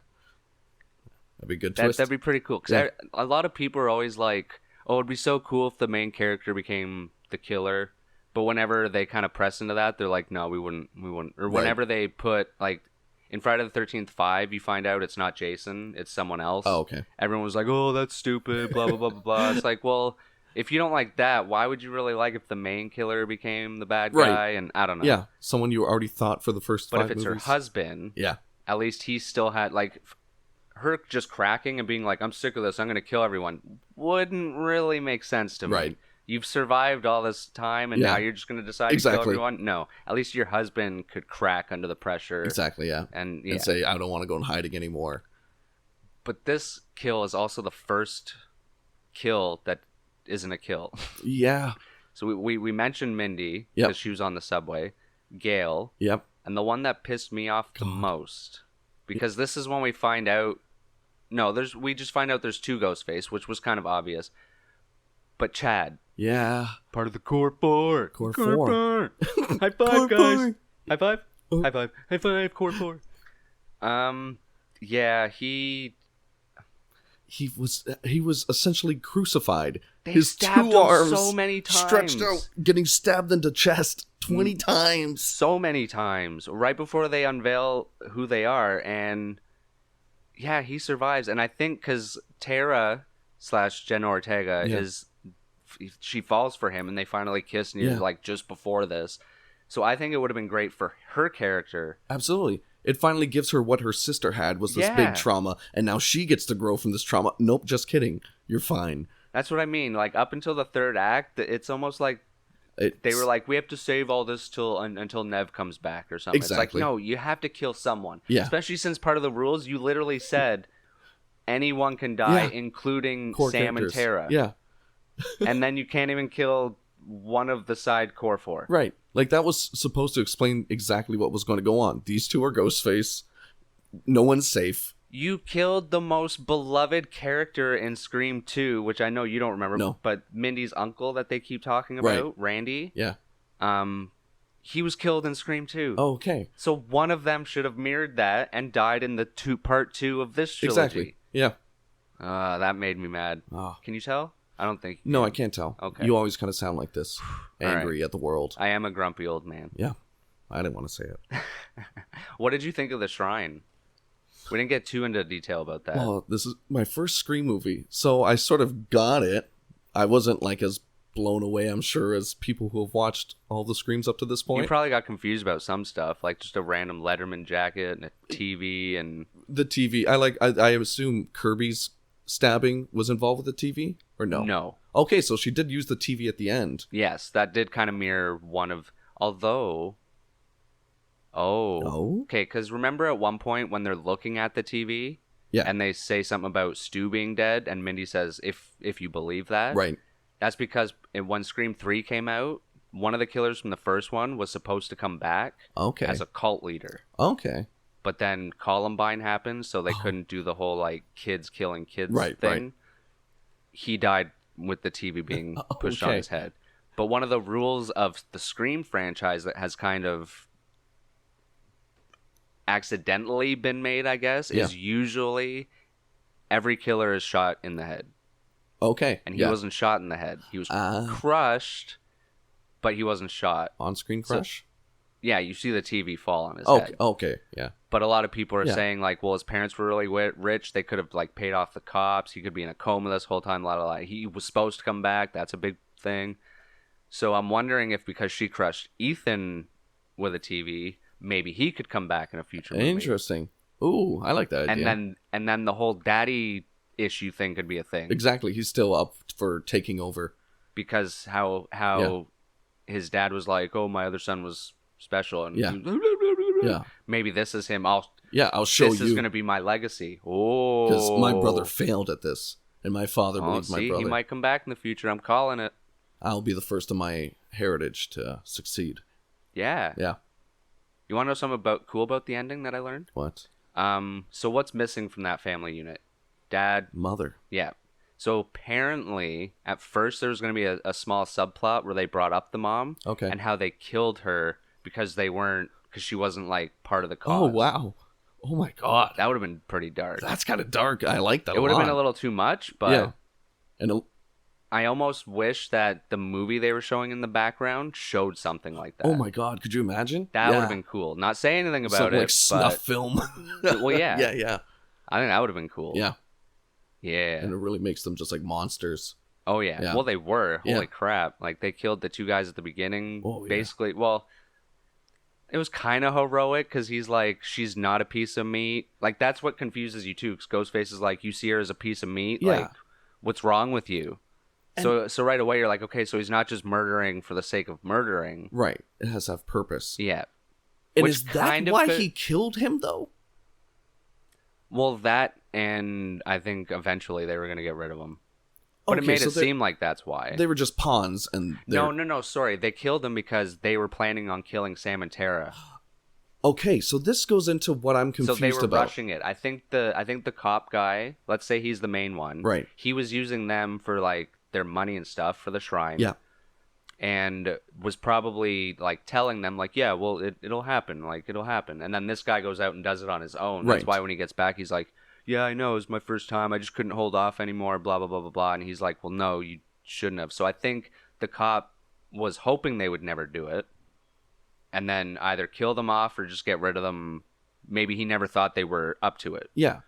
That'd be a good twist. That'd be pretty cool. Because a lot of people are always like, oh, it'd be so cool if the main character became the killer. But whenever they kind of press into that, they're like, no, we wouldn't. Or whenever they put, like, in Friday the 13th 5, you find out it's not Jason, it's someone else. Oh, okay. Everyone was like, oh, that's stupid, blah, blah, blah, blah, blah. It's like, well, if you don't like that, why would you really like if the main killer became the bad guy? And I don't know. Yeah, someone you already thought for the first 5 movies. But if it's her husband, at least he still had, like... Her just cracking and being like, I'm sick of this, I'm going to kill everyone, wouldn't really make sense to me. Right. You've survived all this time, and now you're just going to decide to kill everyone? No. At least your husband could crack under the pressure. Exactly, yeah. And say, I don't want to go in hiding anymore. But this kill is also the first kill that isn't a kill. Yeah. So we mentioned Mindy, because she was on the subway. Gail. Yep. And the one that pissed me off the most, because this is when we find out... No, we just find out there's 2 Ghostface, which was kind of obvious. But Chad. Yeah. Part of the Core 4. Core 4. High five, guys. High five. High five. High five, Core 4. Yeah, he was essentially crucified. His stabbed 2 arms so many times. Stretched out, getting stabbed in the chest 20 times. So many times. Right before they unveil who they are, and... Yeah, he survives, and I think because Tara / Jenna Ortega she falls for him, and they finally kiss near like just before this. So I think it would have been great for her character. Absolutely, it finally gives her what her sister had, was this big trauma, and now she gets to grow from this trauma. Nope, just kidding. You're fine. That's what I mean. Like up until the 3rd act, it's almost like they were like, we have to save all this until Neve comes back or something. Exactly. It's like, no, you have to kill someone. Yeah. Especially since part of the rules, you literally said anyone can die, including core Sam characters. And Tara. Yeah. And then you can't even kill one of the side Core 4. Right. Like that was supposed to explain exactly what was going to go on. These 2 are Ghostface. No one's safe. You killed the most beloved character in Scream 2, which I know you don't remember, but Mindy's uncle that they keep talking about, Randy. Yeah. He was killed in Scream 2. Oh, okay. So one of them should have mirrored that and died in the part 2 of this trilogy. Exactly. Yeah. That made me mad. Oh. Can you tell? I don't think... No, I can't tell. Okay. You always kind of sound like this. Angry at the world. I am a grumpy old man. Yeah. I didn't want to say it. What did you think of the shrine? We didn't get too into detail about that. Well, this is my first Scream movie, so I sort of got it. I wasn't like as blown away, I'm sure, as people who have watched all the Screams up to this point. You probably got confused about some stuff, like just a random Letterman jacket and a TV and... The TV. I assume Kirby's stabbing was involved with the TV? Or no? No. Okay, so she did use the TV at the end. Yes, that did kind of mirror one of... Although... Oh. Okay, because remember at one point when they're looking at the TV... Yeah. And they say something about Stu being dead, and Mindy says, if you believe that... Right. That's because when Scream 3 came out, one of the killers from the first one was supposed to come back as a cult leader. Okay. But then Columbine happened, so they couldn't do the whole, like, kids killing kids thing. Right. He died with the TV being pushed on his head. But one of the rules of the Scream franchise that has kind of accidentally been made, I guess, is usually every killer is shot in the head. Okay. And he wasn't shot in the head. He was crushed, but he wasn't shot. On-screen crush? Yeah, you see the TV fall on his head. Okay, yeah. But a lot of people are saying, like, well, his parents were really rich. They could have, like, paid off the cops. He could be in a coma this whole time. He was supposed to come back. That's a big thing. So I'm wondering if because she crushed Ethan with a TV, maybe he could come back in a future movie. Interesting. Ooh, I like that idea. And then the whole daddy issue thing could be a thing. Exactly. He's still up for taking over. Because how his dad was like, oh, my other son was special. And maybe this is him. I'll show you. This is going to be my legacy. Oh. Because my brother failed at this. And my father believes my brother. He might come back in the future. I'm calling it. I'll be the first of my heritage to succeed. Yeah. Yeah. You want to know something cool about the ending that I learned? What? So what's missing from that family unit? Dad. Mother. Yeah. So apparently, at first there was going to be a small subplot where they brought up the mom. Okay. And how they killed her because she wasn't like part of the cause. Oh, wow. Oh my God. That would have been pretty dark. That's kind of dark. I like that a lot. It would have been a little too much, but yeah. And I almost wish that the movie they were showing in the background showed something like that. Oh my God, could you imagine? That would have been cool. Not saying anything about it, like snuff film. Well, yeah. Yeah. I think that would have been cool. Yeah. Yeah. And it really makes them just like monsters. Oh, yeah. Well, they were. Holy crap. Like, they killed the two guys at the beginning. Basically, well, it was kind of heroic because he's like, she's not a piece of meat. Like, that's what confuses you, too, because Ghostface is like, you see her as a piece of meat? Yeah. Like, what's wrong with you? So right away, you're like, okay, so he's not just murdering for the sake of murdering. Right. It has to have purpose. Yeah. And is that why he killed him, though? Well, that, and I think eventually they were going to get rid of him. But it made it seem like that's why. They were just pawns, and No, sorry. They killed him because they were planning on killing Sam and Tara. Okay, so this goes into what I'm confused about. So they were rushing it. I think the cop guy, let's say he's the main one. Right. He was using them for, like, their money and stuff for the shrine. Yeah. And was probably, like, telling them, like, yeah, well, it'll happen. Like, it'll happen. And then this guy goes out and does it on his own. Right. That's why when he gets back, he's like, yeah, I know, it was my first time. I just couldn't hold off anymore, blah, blah, blah, blah, blah. And he's like, well, no, you shouldn't have. So I think the cop was hoping they would never do it. And then either kill them off or just get rid of them. Maybe he never thought they were up to it. Yeah.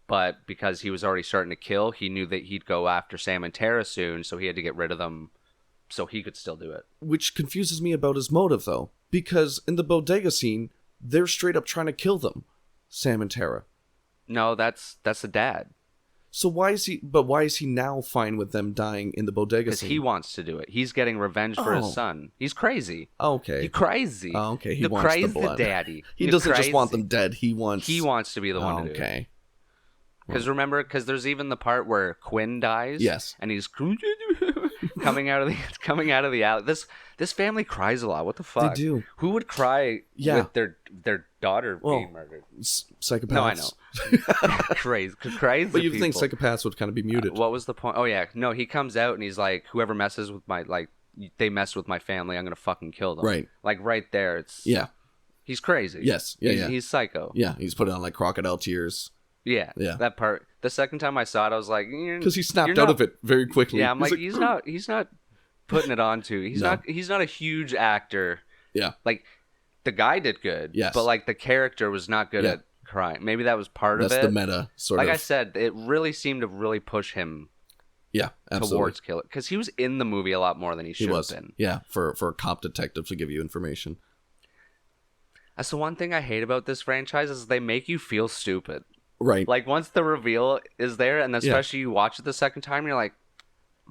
But because he was already starting to kill, he knew that he'd go after Sam and Tara soon, so he had to get rid of them so he could still do it. Which confuses me about his motive, though. Because in the bodega scene, they're straight up trying to kill them, Sam and Tara. No, that's the dad. So why is he now fine with them dying in the bodega scene? Because he wants to do it. He's getting revenge for his son. He's crazy. Okay. He's crazy. Okay, he wants the blood. The daddy. He doesn't just want them dead. He wants to be the one to do it. Okay. Because there's even the part where Quinn dies. Yes. And he's coming out of the alley. This family cries a lot. What the fuck? They do. Who would cry with their daughter being murdered? Psychopaths. No, I know. Crazy. But you'd think psychopaths would kind of be muted. What was the point? Oh yeah, no. He comes out and he's like, whoever messes with they mess with my family, I'm gonna fucking kill them. Right. Like right there, it's He's crazy. Yes. Yeah. He's psycho. Yeah. He's putting on like crocodile tears. Yeah. That part. The second time I saw it, I was like, because he snapped out of it very quickly. Yeah, I'm like, he's not putting it on to. He's not a huge actor. Yeah. Like, the guy did good. Yes. But like the character was not good at crying. Maybe that was part of it. That's the meta sort of. Like I said, it really seemed to really push him. Yeah, absolutely. Towards kill it, because he was in the movie a lot more than he should have been. Yeah, for a cop detective to give you information. That's the one thing I hate about this franchise is they make you feel stupid. Right. Like once the reveal is there, and especially you watch it the second time, you're like,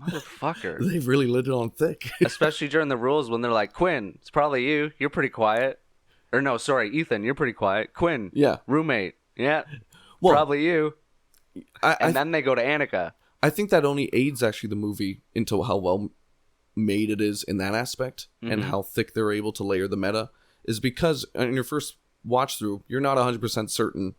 motherfucker. They've really lit it on thick. Especially during the rules when they're like, Quinn, it's probably you. You're pretty quiet. Or no, sorry, Ethan, you're pretty quiet. Quinn, roommate, well, probably you. And then they go to Annika. I think that only aids actually the movie into how well made it is in that aspect and how thick they're able to layer the meta is because in your first watch through, you're not 100% certain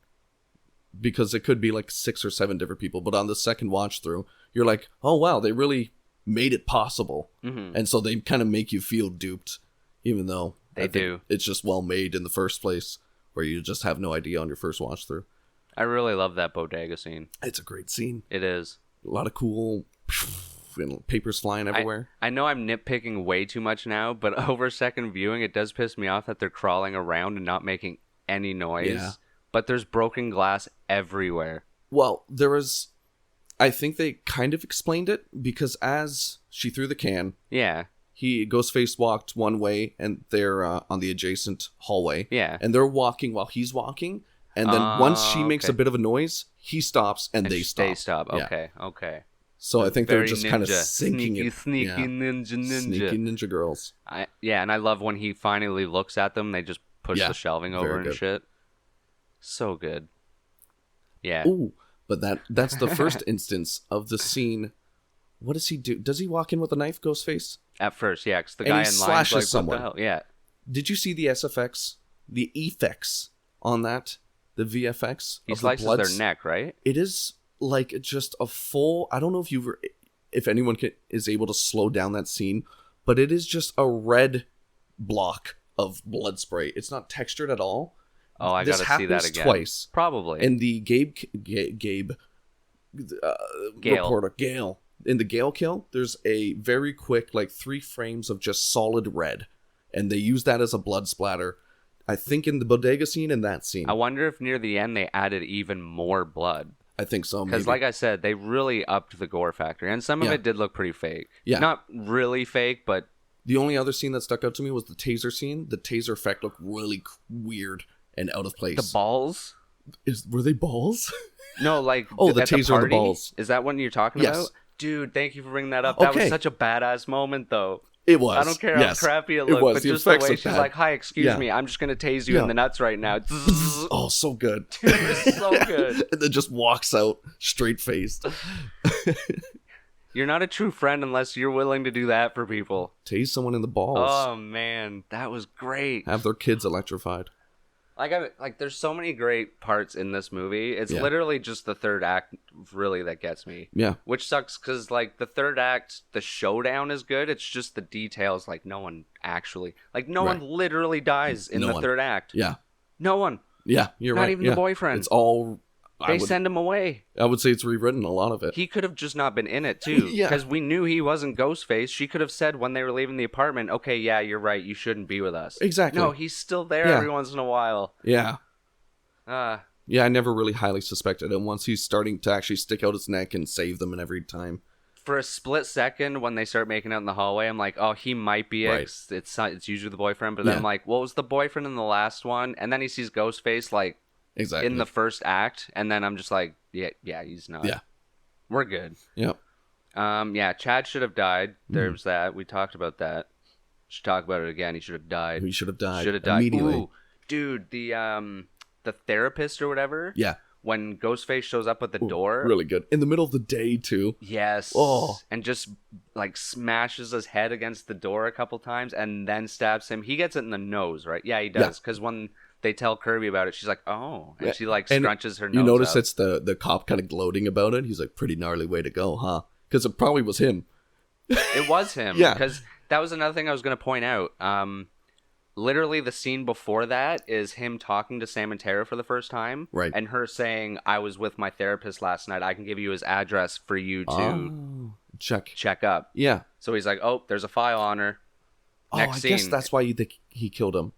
because it could be like 6 or 7 different people. But on the second watch through, you're like, oh, wow, they really made it possible. And so they kind of make you feel duped, even though they do. It's just well made in the first place where you just have no idea on your first watch through. I really love that bodega scene. It's a great scene. It is. A lot of cool papers flying everywhere. I know I'm nitpicking way too much now, but over second viewing, it does piss me off that they're crawling around and not making any noise. Yeah. But there's broken glass everywhere. Well, there was... I think they kind of explained it, because as she threw the can... Yeah. Ghostface walked one way, and they're on the adjacent hallway. Yeah. And they're walking while he's walking, and then once she makes a bit of a noise, he stops, and they stop. They stop. Okay, okay. So I think they're just ninja. Kind of sinking sneaky, it. Sneaky ninja. Sneaky ninja girls. And I love when he finally looks at them, they just push the shelving over and shit. So good. Yeah. Ooh, but that's the first instance of the scene. What does he do? Does he walk in with a knife, Ghostface? At first, yeah, because the guy in line like, someone. What the hell? Yeah. Did you see the SFX, the effects on that? The VFX? He slices their neck, right? It is like just a full... I don't know if anyone is able to slow down that scene, but it is just a red block of blood spray. It's not textured at all. Oh, I gotta see that again. Twice. Probably. And the Gabe reporter, Gale. In the Gale kill, there's a very quick, 3 frames of just solid red. And they use that as a blood splatter. I think in the bodega scene and that scene. I wonder if near the end they added even more blood. I think so, maybe. Because like I said, they really upped the gore factor. And some of it did look pretty fake. Yeah. Not really fake, but... The only other scene that stuck out to me was the taser scene. The taser effect looked really weird and out of place. The balls? Were they balls? No, like... Oh, the taser and the balls. Is that what you're talking about? Dude, thank you for bringing that up. That was such a badass moment, though. It was. I don't care how crappy it looked, but just the way she's like, hi, excuse me, I'm just going to tase you in the nuts right now. Oh, so good. Dude, it was so good. And then just walks out straight-faced. You're not a true friend unless you're willing to do that for people. Tase someone in the balls. Oh, man. That was great. Have their kids electrified. There's so many great parts in this movie. It's literally just the third act, really, that gets me. Yeah. Which sucks, because, the third act, the showdown is good. It's just the details, no one actually... no one literally dies in the third act. Yeah. No one. Yeah, you're right. Not even the boyfriend. It's all... They send him away. I would say it's rewritten, a lot of it. He could have just not been in it, too. Because we knew he wasn't Ghostface. She could have said when they were leaving the apartment, okay, yeah, you're right, you shouldn't be with us. Exactly. No, he's still there every once in a while. Yeah. Yeah, I never really highly suspected it. Once he's starting to actually stick out his neck and save them in every time. For a split second, when they start making out in the hallway, I'm like, oh, he might be it. It's usually the boyfriend. But then I'm like, what was the boyfriend in the last one? And then he sees Ghostface, exactly in the first act, and then I'm just like, yeah, he's not. Yeah, we're good. Yep. Yeah, Chad should have died. There's that. We talked about that. Should talk about it again. He should have died. He should have died. Should have died immediately. Ooh, dude, the therapist or whatever. Yeah. When Ghostface shows up at the door. Really good. In the middle of the day too. Yes. Oh. And just smashes his head against the door a couple times and then stabs him. He gets it in the nose, right? Yeah, he does. Because when they tell Kirby about it, she's like, oh. And she scrunches her nose. You notice up. It's the cop kind of gloating about it. He's like, pretty gnarly way to go, huh? Because it probably was him. It was him. Yeah. Because that was another thing I was going to point out. Literally the scene before that is him talking to Sam and Tara for the first time. Right. And her saying, I was with my therapist last night. I can give you his address for you to check up. Yeah. So he's like, oh, there's a file on her. Next scene. I guess that's why you think he killed him.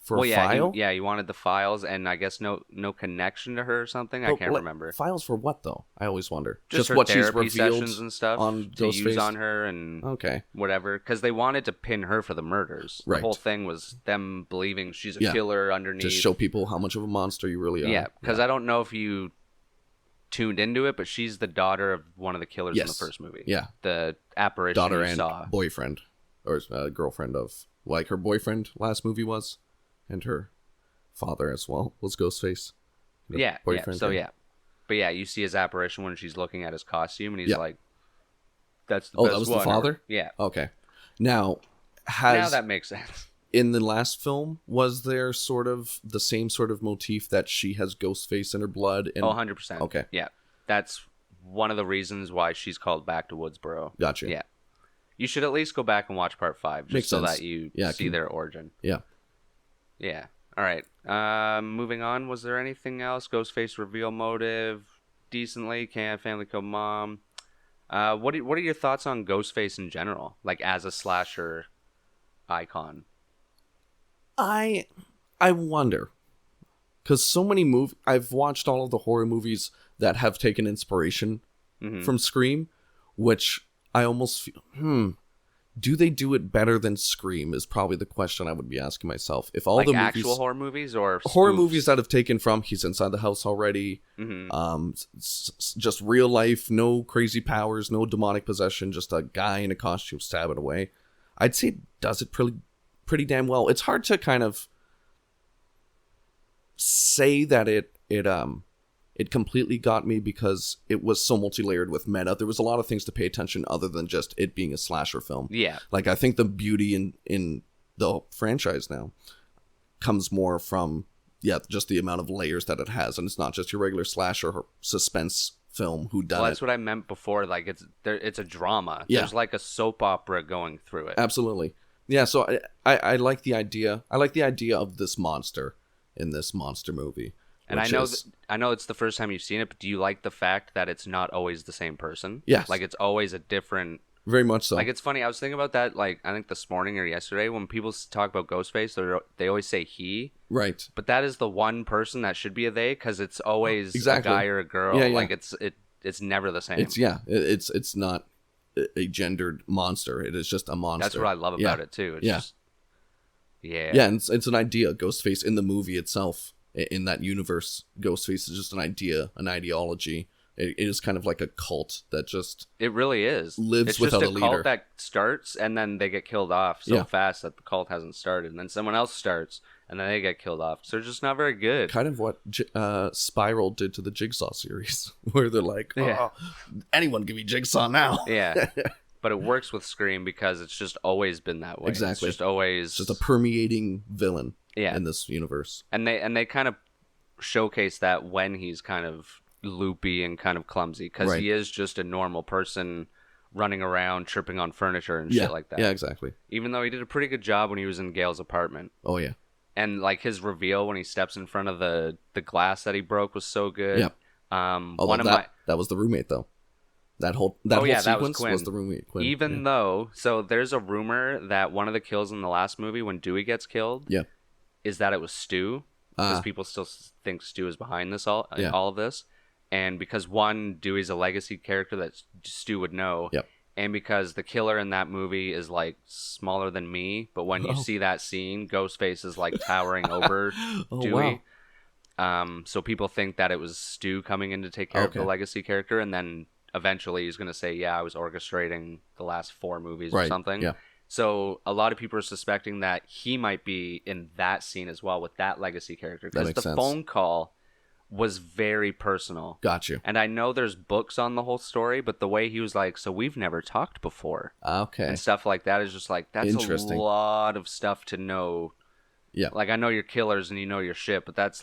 For a file? He wanted the files, and I guess no connection to her or something. I can't remember. Files for what, though? I always wonder. Just her what she's therapy revealed sessions and stuff on to Ghostface? use on her and whatever. Because they wanted to pin her for the murders. Right. The whole thing was them believing she's a killer underneath. Just show people how much of a monster you really are. Yeah, because I don't know if you tuned into it, but she's the daughter of one of the killers in the first movie. Yeah. The apparition daughter you and saw. boyfriend. Or girlfriend of... Like her boyfriend last movie was. And her father as well was Ghostface. Boyfriend. But yeah, you see his apparition when she's looking at his costume, and he's like, "That's the best that was one." the father. Yeah. Okay. Now that makes sense. In the last film, was there sort of the same sort of motif that she has Ghostface in her blood? And... 100%. Okay. Yeah, that's one of the reasons why she's called back to Woodsboro. Gotcha. Yeah. You should at least go back and watch part 5, just so that you see their origin. Yeah. Yeah. All right. Moving on. Was there anything else? Ghostface reveal motive. Decently. Can't family kill mom. What are your thoughts on Ghostface in general? Like as a slasher icon. I wonder. Because so many I've watched all of the horror movies that have taken inspiration from Scream, which I almost feel, do they do it better than Scream is probably the question I would be asking myself. If all like the movies, actual horror movies or horror spoofs? movies that have taken from He's Inside the House Already, just real life, no crazy powers, no demonic possession, just a guy in a costume stabbing away, I'd say it does it pretty damn well. It's hard to kind of say that it completely got me because it was so multi-layered with meta. There was a lot of things to pay attention other than just it being a slasher film. Yeah. Like, I think the beauty in the franchise now comes more from, just the amount of layers that it has. And it's not just your regular slasher or suspense film whodunit. Well, that's what I meant before. Like, it's a drama. Yeah. There's like a soap opera going through it. Absolutely. Yeah, so I like the idea. I like the idea of this monster in this monster movie. And I know it's the first time you've seen it, but do you like the fact that it's not always the same person? Yes. Like, it's always a different... Very much so. Like, it's funny. I was thinking about that, like, I think this morning or yesterday, when people talk about Ghostface, they always say he. Right. But that is the one person that should be a they, because it's always exactly. a guy or a girl. Yeah, yeah. Like, it's never the same. It's not a gendered monster. It is just a monster. That's what I love about it, too. It's just... Yeah. Yeah, and it's an idea. Ghostface in the movie itself, in that universe, Ghostface is just an idea, an ideology. It is kind of like a cult that just... It really is. Lives without a leader. It's just a cult that starts, and then they get killed off so fast that the cult hasn't started. And then someone else starts, and then they get killed off. So they're just not very good. Kind of what Spiral did to the Jigsaw series, where they're like, anyone can be Jigsaw now. Yeah. But it works with Scream because it's just always been that way. Exactly. It's just always... It's just a permeating villain in this universe. And they kind of showcase that when he's kind of loopy and kind of clumsy, because he is just a normal person running around tripping on furniture and shit like that. Yeah, exactly. Even though he did a pretty good job when he was in Gail's apartment. Oh, yeah. And like his reveal when he steps in front of the glass that he broke was so good. Yep. That was the roommate, though. That whole sequence was the roommate, Quinn. Even though, so there's a rumor that one of the kills in the last movie when Dewey gets killed is that it was Stu. Because people still think Stu is behind this all of this. And because one, Dewey's a legacy character that Stu would know. Yep. And because the killer in that movie is like smaller than me, but when you see that scene, Ghostface is like towering over Dewey. Wow. So people think that it was Stu coming in to take care of the legacy character, and then eventually he's going to say, I was orchestrating the last 4 movies or something. Yeah. So a lot of people are suspecting that he might be in that scene as well with that legacy character. Because the phone call was very personal. Got you. And I know there's books on the whole story, but the way he was like, so we've never talked before. Okay. And stuff like that is just like, that's a lot of stuff to know. Yeah. Like, I know your killers and you know your shit, but that's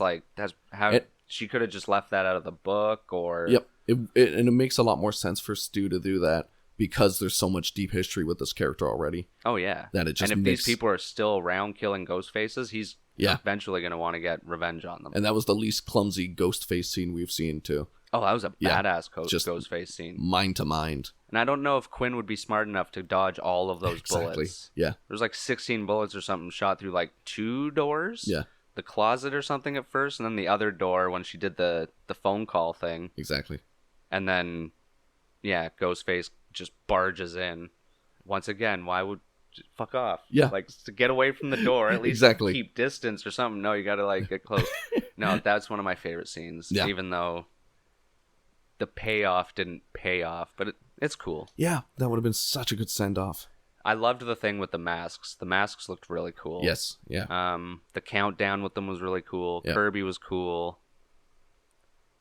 how she could have just left that out of the book or... Yep. And it makes a lot more sense for Stu to do that because there's so much deep history with this character already. Oh, yeah. That it just and if these people are still around killing ghost faces, he's eventually going to want to get revenge on them. And that was the least clumsy ghost face scene we've seen, too. Oh, that was a badass just Ghostface scene. Mind to mind. And I don't know if Quinn would be smart enough to dodge all of those bullets. Yeah. There's like 16 bullets or something shot through like 2 doors. Yeah. The closet or something at first, and then the other door when she did the phone call thing. Exactly. And then, yeah, Ghostface just barges in. Once again, why would... Fuck off. Yeah. Like, to get away from the door, at least keep distance or something. No, you gotta, like, get close. No, that's one of my favorite scenes. Yeah. Even though the payoff didn't pay off, but it's cool. Yeah, that would have been such a good send-off. I loved the thing with the masks. The masks looked really cool. Yes, yeah. The countdown with them was really cool. Yeah. Kirby was cool.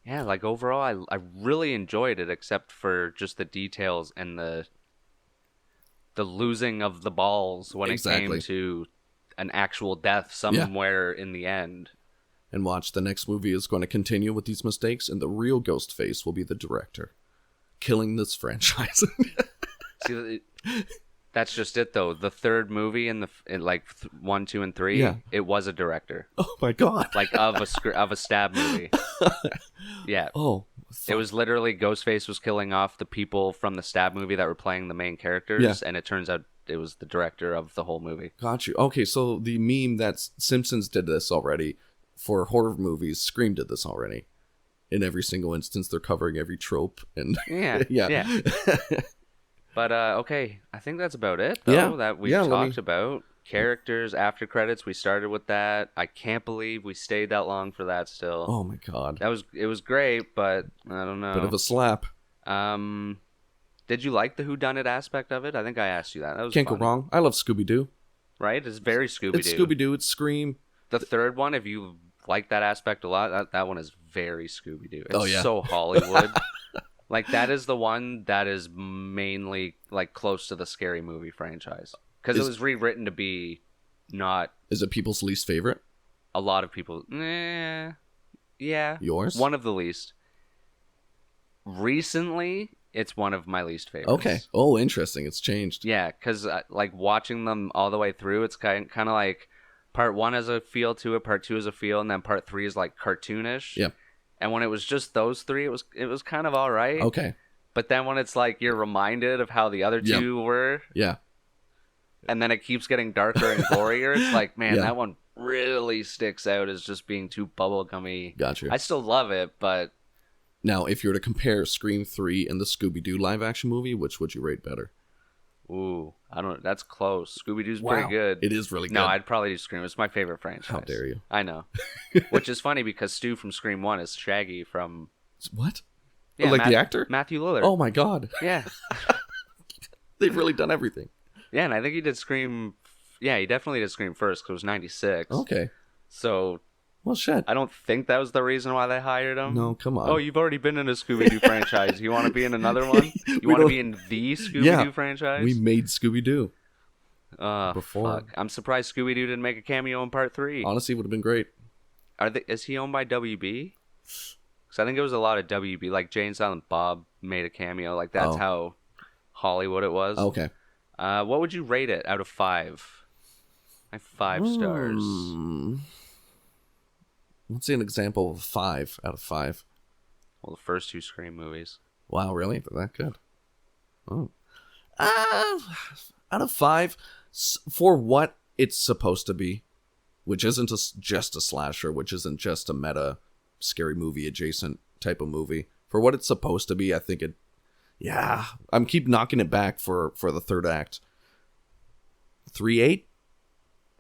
Yeah, like, overall, I really enjoyed it, except for just the details and the losing of the balls when it came to an actual death somewhere in the end. And watch, the next movie is going to continue with these mistakes, and the real Ghostface will be the director, killing this franchise. See, that's just it, though. The third movie in 1, 2, and 3, it was a director. Oh my god! Like of a stab movie. Yeah. Oh. It was literally Ghostface was killing off the people from the stab movie that were playing the main characters, and it turns out it was the director of the whole movie. Got you. Okay, so the meme that Simpsons did this already for horror movies, Scream did this already. In every single instance, they're covering every trope and yeah. But okay, I think that's about it though that we've talked about. Characters, after credits, we started with that. I can't believe we stayed that long for that still. Oh my god. It was great, but I don't know. Bit of a slap. Did you like the whodunit aspect of it? I think I asked you that. That was Can't go wrong. I love Scooby-Doo. Right? It's very Scooby-Doo. It's Scooby-Doo, it's Scream. The third one, if you like that aspect a lot, that one is very Scooby-Doo. It's so Hollywood. Like, that is the one that is mainly, like, close to the Scary Movie franchise. Because it was rewritten to be not... Is it people's least favorite? A lot of people... yeah. Yours? One of the least. Recently, it's one of my least favorites. Okay. Oh, interesting. It's changed. Yeah, because, like, watching them all the way through, it's kind of like... Part 1 has a feel to it, Part 2 has a feel, and then Part 3 is, like, cartoonish. Yeah. And when it was just those three, it was kind of all right. Okay. But then when it's like you're reminded of how the other two were... Yeah. And then it keeps getting darker and gorier. It's like, man, that one really sticks out as just being too bubblegummy. Gotcha. I still love it, but... Now, if you were to compare Scream 3 and the Scooby-Doo live-action movie, which would you rate better? Ooh, I don't... That's close. Scooby-Doo's pretty good. It is really good. No, I'd probably do Scream. It's my favorite franchise. How dare you? I know. Which is funny because Stu from Scream 1 is Shaggy from... What? Yeah, the actor? Matthew Lillard. Oh my god. Yeah. They've really done everything. Yeah, and I think he did Scream... Yeah, he definitely did Scream first, because it was 96. Okay. So... Well, shit. I don't think that was the reason why they hired him. No, come on. Oh, you've already been in a Scooby-Doo franchise. You want to be in another one? You want to be in the Scooby-Doo franchise? We made Scooby-Doo. Before. Fuck. I'm surprised Scooby-Doo didn't make a cameo in Part 3. Honestly, it would have been great. Is he owned by WB? Because I think it was a lot of WB. Like, Jay and Silent Bob made a cameo. Like, that's how Hollywood it was. Okay. What would you rate it out of 5? 5 stars. Let's see an example of 5 out of 5. Well, the first 2 Scream movies. Wow, really? They're that good? Oh. Out of 5, for what it's supposed to be, which isn't just a slasher, which isn't just a meta scary movie adjacent type of movie. For what it's supposed to be, I think it... Yeah, I'm keep knocking it back for the third act. 3.8?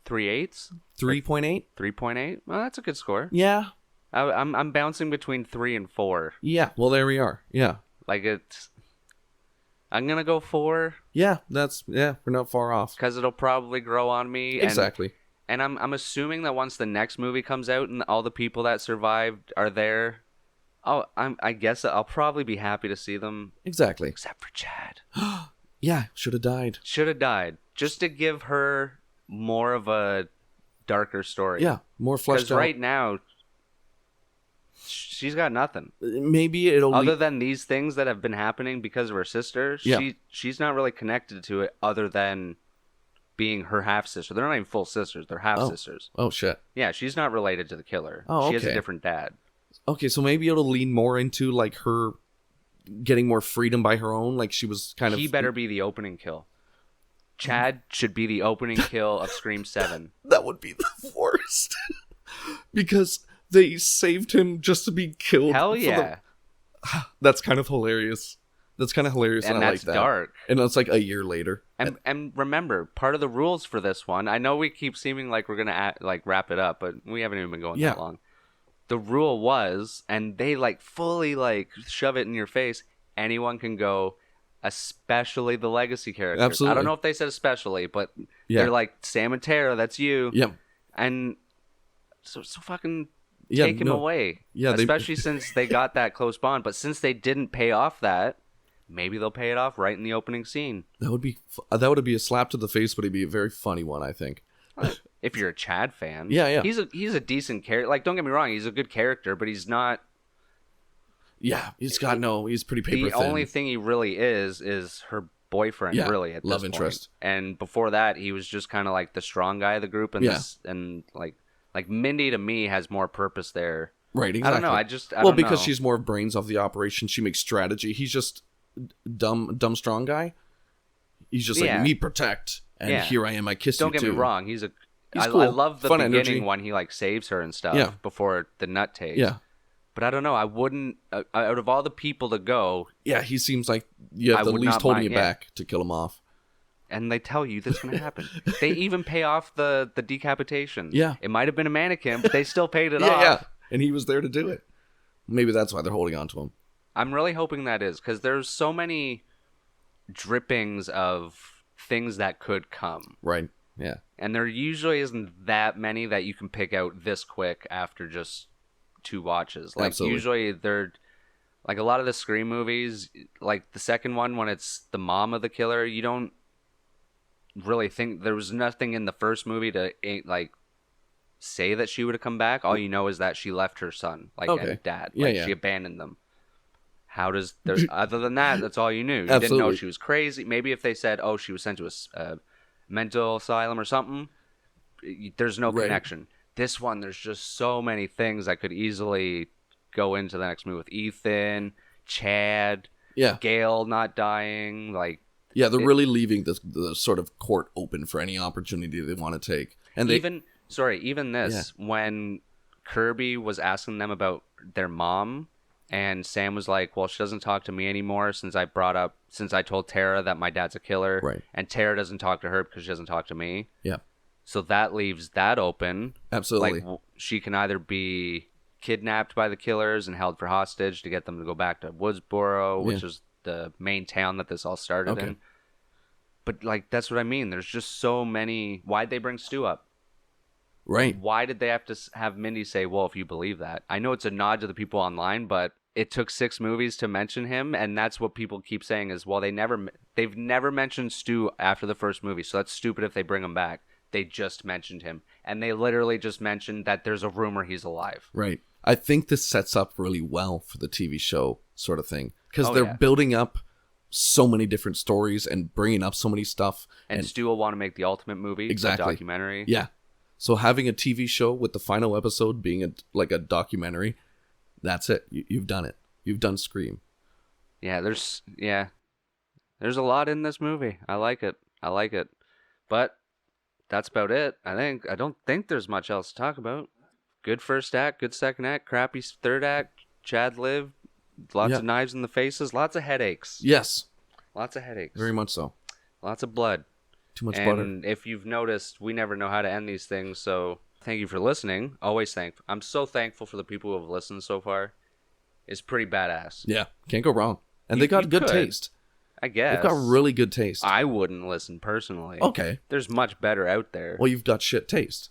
3/8? 3.8? 3.8? Well, that's a good score. Yeah. I'm bouncing between 3 and 4. Yeah, well, there we are. Yeah. Like, I'm gonna go 4. Yeah, we're not far off. Because it'll probably grow on me. Exactly. And I'm assuming that once the next movie comes out and all the people that survived are there, I guess I'll probably be happy to see them. Exactly. Except for Chad. Yeah, should have died. Should have died. Just to give her more of a darker story. Yeah, more fleshed out. Because right now, she's got nothing. Maybe it'll... Other than these things that have been happening because of her sister, she's not really connected to it other than being her half-sister. They're not even full sisters. They're half-sisters. Oh, shit. Yeah, she's not related to the killer. Oh, okay. She has a different dad. Okay, so maybe it'll lean more into like her getting more freedom by her own. Like she was kind of. He better be the opening kill. Chad should be the opening kill of Scream 7. That would be the worst. Because they saved him just to be killed. Hell yeah. That's kind of hilarious. That's kind of hilarious, and I like that. Dark. And it's like a year later. And remember, part of the rules for this one, I know we keep seeming like we're gonna wrap it up, but we haven't even been going that long. The rule was, and they like fully like shove it in your face, anyone can go, especially the legacy characters. Absolutely. I don't know if they said especially, but they're like, Sam and Tara, that's you. Yeah. And so fucking take him away. Yeah. Especially since they got that close bond. But since they didn't pay off that, maybe they'll pay it off right in the opening scene. That would be a slap to the face, but it'd be a very funny one, I think. If you're a Chad fan. Yeah. He's a decent character. Like, don't get me wrong, he's a good character, but he's not. Yeah, he's pretty paper thin. The only thing he really is her boyfriend, really, at this love point. interest. And before that, he was just kind of like the strong guy of the group, and like Mindy to me has more purpose there. Right, exactly. I don't know. Because she's more brains of the operation, she makes strategy. He's just dumb strong guy. He's just like, me protect, and here I am, I kiss you too. Don't get me wrong, he's cool. I love the Fun beginning energy. when he like saves her and stuff before the nut takes. Yeah. But I don't know. I wouldn't. Out of all the people to go, he seems like you have the least holding it back to kill him off. And they tell you this is going to happen. They even pay off the decapitation. Yeah, it might have been a mannequin, but they still paid it off. Yeah, and he was there to do it. Maybe that's why they're holding on to him. I'm really hoping that is, because there's so many drippings of things that could come. Right. Yeah. And there usually isn't that many that you can pick out this quick after just 2 watches. Like, Absolutely. Usually they're like a lot of the Scream movies, like the second one when it's the mom of the killer, you don't really think there was nothing in the first movie to like say that she would have come back. All you know is that she left her son, and dad. She abandoned them. How does there's other than that? That's all you knew. You didn't know she was crazy. Maybe if they said, "Oh, she was sent to a mental asylum or something," there's no connection. This one, there's just so many things that could easily go into the next movie with Ethan, Chad, Gail not dying. They're really leaving the sort of court open for any opportunity they want to take. And even this, when Kirby was asking them about their mom, and Sam was like, well, she doesn't talk to me anymore since I told Tara that my dad's a killer. Right. And Tara doesn't talk to her because she doesn't talk to me. Yeah. So that leaves that open. Absolutely. Like, she can either be kidnapped by the killers and held for hostage to get them to go back to Woodsboro, which is the main town that this all started in. But, that's what I mean. There's just so many. Why'd they bring Stu up? Right. Why did they have to have Mindy say, well, if you believe that? I know it's a nod to the people online, but it took 6 movies to mention him, and that's what people keep saying is, well, they've never mentioned Stu after the first movie, so that's stupid if they bring him back. They just mentioned him, and they literally just mentioned that there's a rumor he's alive. Right. I think this sets up really well for the TV show sort of thing, because they're building up so many different stories and bringing up so many stuff. And Stu will want to make the ultimate movie, a documentary. Yeah. So having a TV show with the final episode being a documentary, that's it. You've done it. You've done Scream. Yeah, there's a lot in this movie. I like it. But that's about it. I don't think there's much else to talk about. Good first act, good second act, crappy third act. Chad lived. Lots of knives in the faces. Lots of headaches. Yes. Lots of headaches. Very much so. Lots of blood. Too much butter. And if you've noticed, we never know how to end these things, so thank you for listening. Always thankful. I'm so thankful for the people who have listened so far. It's pretty badass. Yeah, can't go wrong. And they got good taste. I guess. They've got really good taste. I wouldn't listen personally. Okay. There's much better out there. Well, you've got shit taste.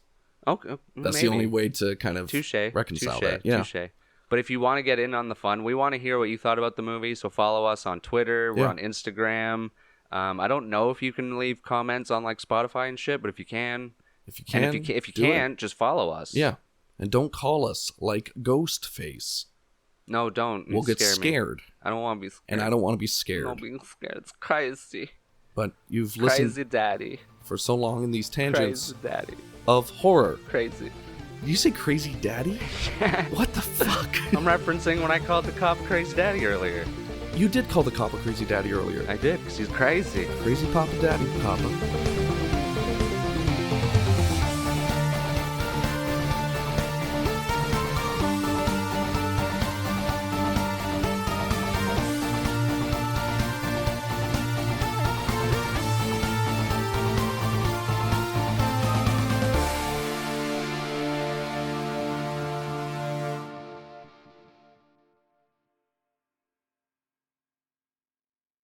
Okay. That's maybe the only way to kind of reconcile that. Yeah. Touche. But if you want to get in on the fun, we want to hear what you thought about the movie, so follow us on Twitter. We're on Instagram. I don't know if you can leave comments on Spotify and shit, but if you can, just follow us. Yeah, and don't call us like Ghostface. No, don't. We'll get scared. I don't want to be scared. And I don't want to be scared. I'm not being scared. It's crazy. But you've listened crazy daddy for so long in these tangents crazy daddy of horror. Crazy. You say crazy daddy? What the fuck? I'm referencing when I called the cop crazy daddy earlier. You did call the cop a crazy daddy earlier. I did, because he's crazy. Crazy Papa Daddy, Papa.